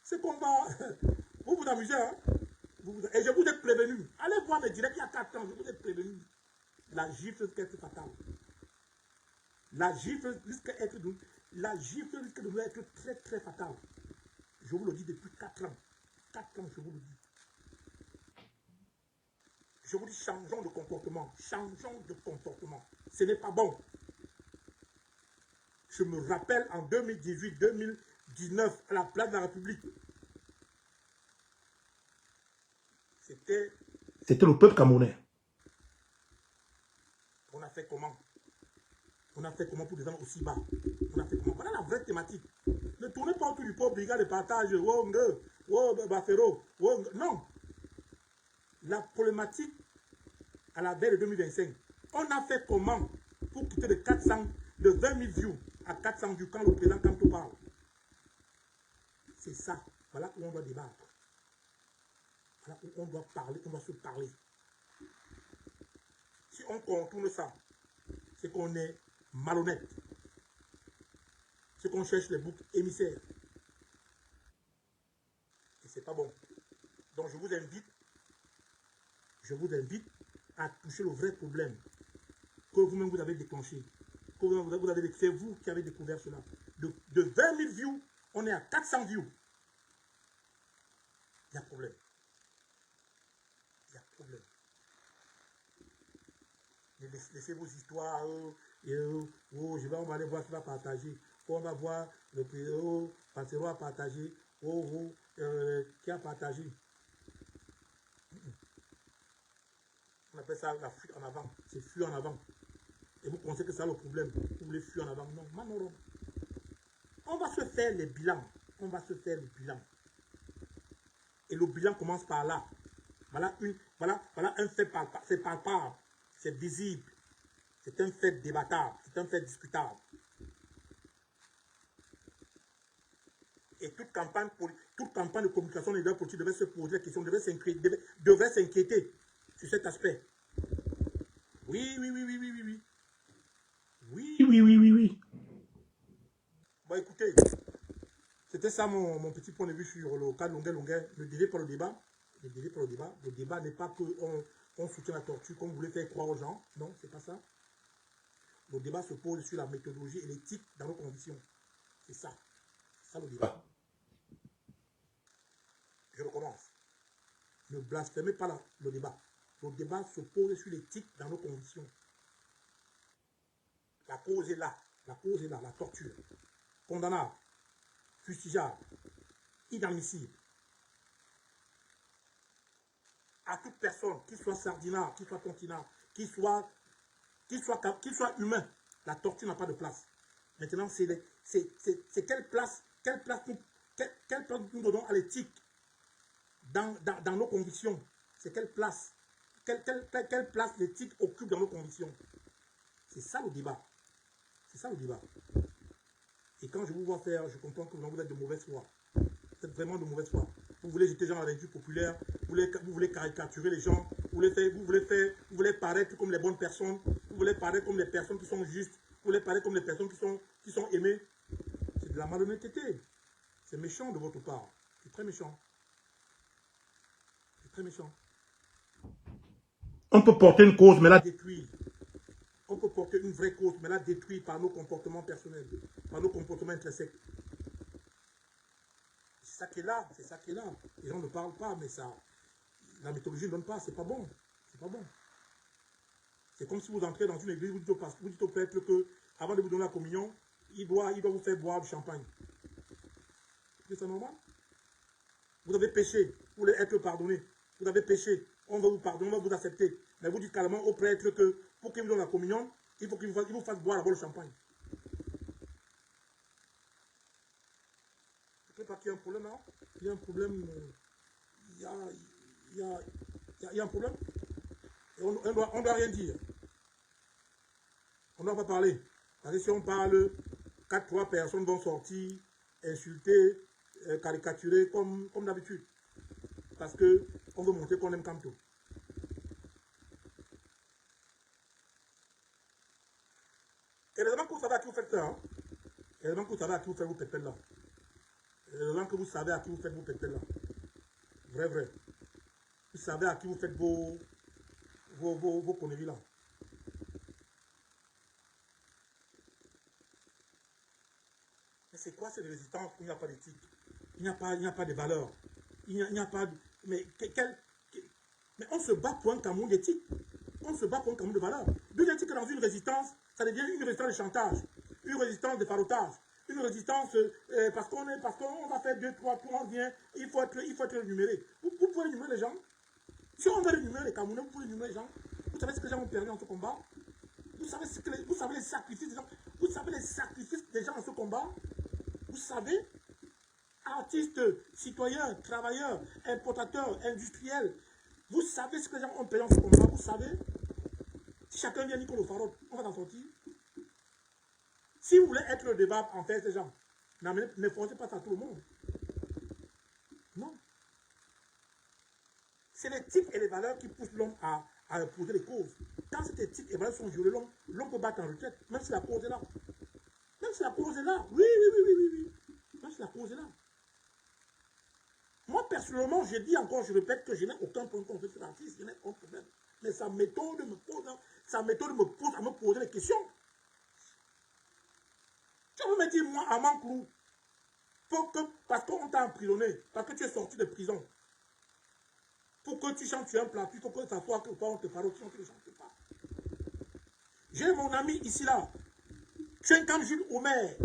C'est qu'on va. Vous vous amusez, hein? Et je vous ai prévenu. Allez voir mes directs il y a 4 ans, je vous ai prévenu. La gifle risque d'être fatale. La gifle risque de nous être très très fatale. Je vous le dis depuis 4 ans. 4 ans, je vous le dis. Je vous dis, changeons de comportement. Changeons de comportement. Ce n'est pas bon. Je me rappelle en 2018-2019, à la place de la République. C'était le peuple camerounais. On a fait comment? On a fait comment pour descendre aussi bas? On a fait comment? Voilà la vraie thématique. Ne tournez pas autour du peuple, brigade de partage, Bassero, non. La problématique à la veille de 2025, on a fait comment pour quitter de 20 000 views à 400 views quand le président Kanto parle? C'est ça. Voilà où on doit débattre. Voilà où on doit parler, on doit se parler. Si on contourne ça, c'est qu'on est malhonnête. C'est qu'on cherche les boucs émissaires. Et c'est pas bon. Donc je vous invite à toucher le vrai problème que vous-même vous avez déclenché. C'est vous qui avez découvert cela. De 20 000 views, on est à 400 views. Il y a problème. Il y a problème. Laissez vos histoires. On va aller voir qui va partager. On va voir le président, Pantero a partagé. Qui a partagé. On appelle ça la fuite en avant. C'est fuir en avant. Et vous pensez que c'est le problème. Vous voulez fuir en avant. Non, non. On va se faire les bilans. On va se faire le bilan. Et le bilan commence par là. Voilà un fait palpable. C'est palpable. C'est visible. C'est un fait débattable. C'est un fait discutable. Et toute campagne de communication des leaders politiques devait se poser la question, devait s'inquiéter sur cet aspect. Oui. Bon, écoutez, c'était ça mon petit point de vue sur le cas Longuet. Ne déviez pas le débat. Le débat n'est pas qu'on soutient la torture comme vous voulez faire croire aux gens. Non, c'est pas ça. Le débat se pose sur la méthodologie et l'éthique dans nos conditions. C'est ça. C'est ça le débat. Je recommence. Ne blasphémez pas le débat. Le débat se pose sur l'éthique dans nos conditions. La cause est là. La torture. Condamnable. Fustigeable. Inadmissible. À toute personne, qu'il soit sardinard, qu'il soit continent, qu'il soit humain, la torture n'a pas de place. Maintenant, c'est quelle place nous donnons à l'éthique dans nos convictions. C'est quelle place l'éthique occupe dans nos convictions. C'est ça le débat. Et quand je vous vois faire, je comprends que vous êtes de mauvaise foi. Vous êtes vraiment de mauvaise foi. Vous voulez jeter les gens dans la revue populaire, vous voulez caricaturer les gens, vous voulez paraître comme les bonnes personnes, vous voulez paraître comme les personnes qui sont justes, vous voulez paraître comme les personnes qui sont aimées. C'est de la malhonnêteté. C'est méchant de votre part. C'est très méchant. On peut porter une cause, mais là... On peut porter une vraie cause, mais la détruire par nos comportements personnels, par nos comportements intrinsèques. C'est ça qui est là. Les gens ne parlent pas, mais ça, la méthodologie ne donne pas. C'est pas bon. C'est comme si vous entrez dans une église, vous dites au prêtre que, avant de vous donner la communion, il doit vous faire boire du champagne. C'est normal? Vous avez péché, vous voulez être pardonné. Vous avez péché, on va vous pardonner, on va vous accepter. Mais vous dites carrément au prêtre que pour qu'il vous donne la communion, il faut qu'il vous fasse boire d'abord le champagne. Je ne sais pas qu'il y a un problème là. Il y a un problème. Il y a un problème. Et on ne doit rien dire. On ne doit pas parler. Parce que si on parle, 4-3 personnes vont sortir, insulter, caricaturer comme d'habitude. Parce qu'on veut montrer qu'on aime Kamto. Et les gens que vous savez à qui vous faites ça, hein? Et les gens que vous savez à qui vous faites vos pépelles là. Et les gens que vous savez à qui vous faites vos pépelles là. Vrai. Vous savez à qui vous faites vos conneries là. Mais c'est quoi cette résistance où il n'y a pas d'éthique? Il n'y a pas de valeur. Il n'y a pas de... Mais on se bat pour un Cameroun d'éthique. On se bat pour un Cameroun de valeur. D'où l'éthique dans une résistance, ça devient une résistance de chantage, une résistance de farotage, une résistance parce qu'on va faire 2-3 points, on vient, il faut être énuméré. Vous pouvez énumérer les gens. Si on veut énumérer les Camerounais, vous pouvez énumérer les gens. Vous savez ce que les gens ont perdu dans ce combat? Vous savez les sacrifices des gens. Vous savez les sacrifices des gens dans ce combat? Vous savez, artistes, citoyens, travailleurs, importateurs, industriels, vous savez ce que les gens ont perdu dans ce combat? Vous savez? Si chacun vient Nicolas Farod, on va s'en sortir. Si vous voulez être le débat en fait, ces gens, ne forcez pas ça à tout le monde. Non. C'est l'éthique et les valeurs qui poussent l'homme à à poser les causes. Quand cette éthique et valeurs sont violées, l'homme peut battre en retraite, même si la cause est là. Même si la cause est là. Oui. Même si la cause est là. Moi, personnellement, je dis encore, je répète que je n'ai aucun problème contre cet artiste, je n'ai aucun problème. Mais sa méthode me pousse à me poser des questions. Tu veux me dire, moi, à Manclou, parce qu'on t'a emprisonné, parce que tu es sorti de prison, pour que tu chantes sur un plateau, il faut que ça soit que on te parle, sinon tu ne chantes pas. J'ai mon ami ici, là, Tchenkan Jules Omer,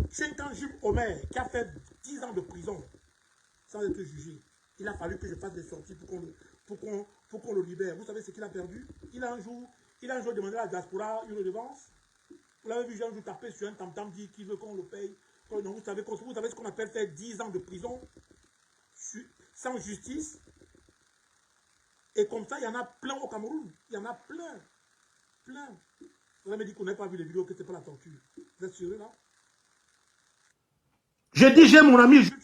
qui a fait 10 ans de prison, sans être jugé. Il a fallu que je fasse des sorties pour qu'on le libère. Vous savez ce qu'il a perdu? Il a un jour demandé à la diaspora une redevance. Vous l'avez vu, j'ai un jour tapé sur un tam-tam, dit qu'il veut qu'on le paye. Donc, vous savez ce qu'on appelle faire 10 ans de prison sans justice. Et comme ça, il y en a plein au Cameroun. Il y en a plein. Vous avez dit qu'on n'a pas vu les vidéos, que ce n'est pas la torture. Vous êtes sûr, là? J'ai dit, j'ai mon ami Jules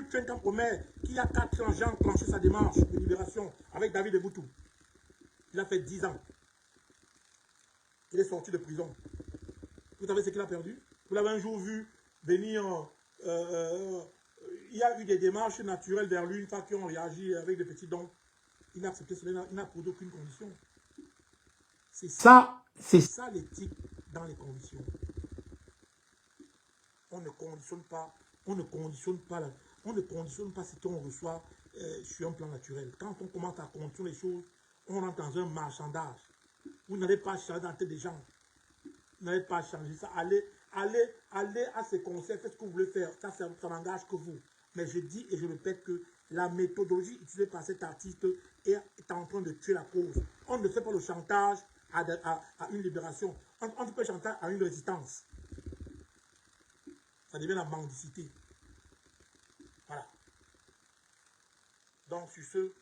Tchenkam Omer, qui a 4 ans, j'ai enclenché sa démarche de libération avec David Eboutou. Il a fait 10 ans. Il est sorti de prison. Vous savez ce qu'il a perdu? Vous l'avez un jour vu venir. Il y a eu des démarches naturelles vers lui, une fois qui ont réagi avec des petits dons. Il a accepté cela, il n'a posé aucune condition. C'est ça l'éthique dans les conditions. On ne conditionne pas ce qu'on reçoit sur un plan naturel. Quand on commence à conditionner les choses, on rentre dans un marchandage. Vous n'allez pas changer dans la tête des gens. Vous n'allez pas changer ça. Allez à ces conseils, faites ce que vous voulez faire. Ça n'engage que vous. Mais je dis et je répète que la méthodologie utilisée par cet artiste est en train de tuer la cause. On ne fait pas le chantage à une libération. On ne fait pas le chantage à une résistance. Ça devient la mendicité. Voilà. Donc, sur ce,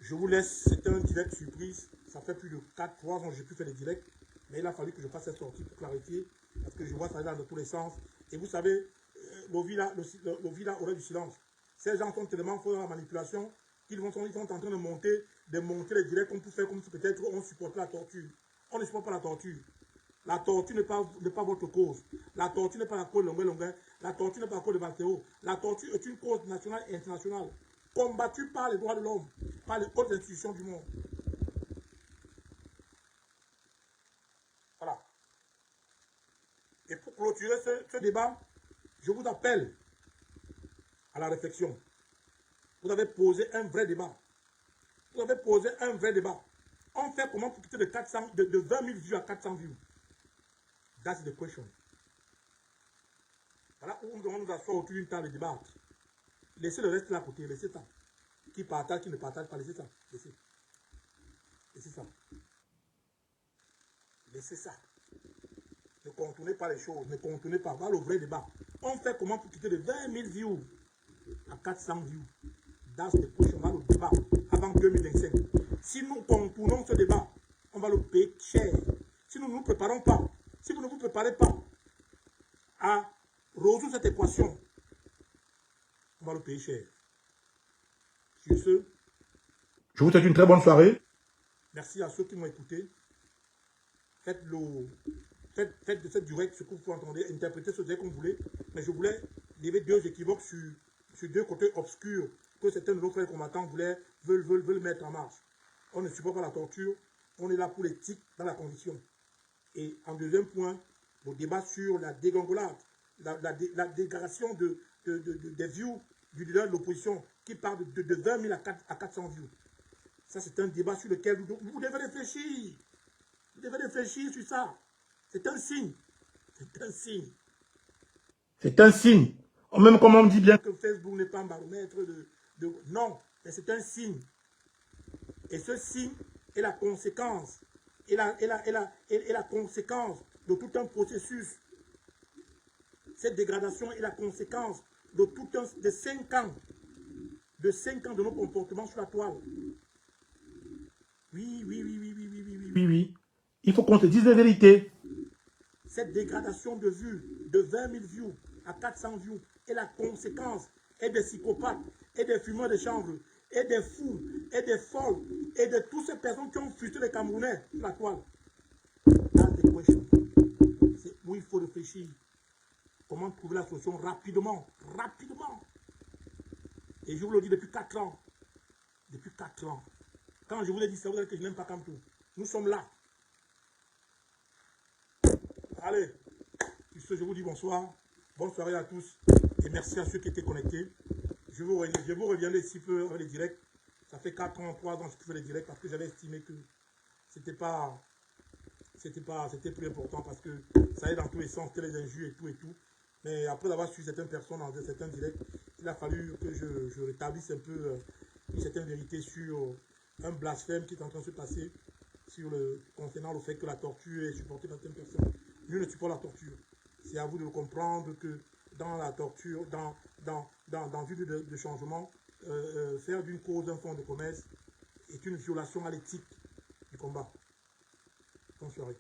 je vous laisse. C'était un direct surprise. Ça fait plus de 3 ans que je n'ai plus fait des directs. Mais il a fallu que je fasse cette sortie pour clarifier. Parce que je vois ça dans tous les sens. Et vous savez, Lovila aurait du silence. Ces gens sont tellement forts dans la manipulation qu'ils sont en train de monter les directs qu'on peut faire comme si peut-être on supporte la torture. On ne supporte pas la torture. La torture n'est pas votre cause. La torture n'est pas la cause longueur. La torture n'est pas la cause de Valteo. La torture est une cause nationale et internationale, combattue par les droits de l'homme, par les hautes institutions du monde. Voilà. Et pour clôturer ce débat, je vous appelle à la réflexion. Vous avez posé un vrai débat. On fait comment pour quitter de 20 000 vues à 400 vues? That's the question. Voilà où nous devons nous asseoir autour d'une table de débat. Laissez le reste là à côté, laissez ça. Qui partage, qui ne partage pas, laissez ça. Laissez ça. Ne contournez pas les choses, ne contournez pas. Voilà le vrai débat. On fait comment pour quitter de 20 000 views à 400 views? That's the question. Voilà le débat avant 2025. Si nous contournons ce débat, on va le payer cher. Si nous ne nous préparons pas, si vous ne vous préparez pas à résoudre cette équation, on va le payer cher. Sur ce, je vous souhaite une très bonne soirée. Merci à ceux qui m'ont écouté. Faites de cette direct ce que vous entendez, interprétez ce direct comme vous voulez. Mais je voulais lever 2 équivoques sur 2 côtés obscurs que certains de nos frères combattants veulent mettre en marche. On ne supporte pas la torture. On est là pour l'éthique dans la condition. Et en deuxième point, le débat sur la dégringolade, la dégradation des views du leader de l'opposition qui parle de 20 000 à 400 views. Ça, c'est un débat sur lequel vous devez réfléchir. Vous devez réfléchir sur ça. C'est un signe. Même comme on dit bien que Facebook n'est pas un baromètre non, mais c'est un signe. Et ce signe est la conséquence. Et la conséquence de tout un processus. Cette dégradation est la conséquence de 5 ans. De 5 ans de nos comportements sur la toile. Oui. Il faut qu'on te dise la vérité. Cette dégradation de vues, de 20 000 views à 400 views, est la conséquence et des psychopathes, et des fumeurs de chanvre, et des fous, et des folles, et de toutes ces personnes qui ont frustré les Camerounais sur la toile. That's the question. C'est où il faut réfléchir. Comment trouver la solution rapidement. Rapidement. Et je vous le dis depuis 4 ans. Depuis 4 ans. Quand je vous l'ai dit, c'est vrai que je n'aime pas Kamtou. Nous sommes là. Allez. Sur ce, je vous dis bonsoir. Bonne soirée à tous. Et merci à ceux qui étaient connectés. Je vous reviendrai ici peu avec les directs. Ça fait 4 ans, 3 ans que je fais les directs parce que j'avais estimé que c'était plus important parce que ça allait dans tous les sens, les injures et tout. Mais après avoir suivi certaines personnes dans certains directs, il a fallu que je rétablisse un peu une certaine vérité sur un blasphème qui est en train de se passer concernant le fait que la torture est supportée par certaines personnes. Je ne supporte la torture. C'est à vous de le comprendre que dans la torture, dans vue de changement, faire d'une cause un fonds de commerce est une violation à l'éthique du combat. Bonne soirée.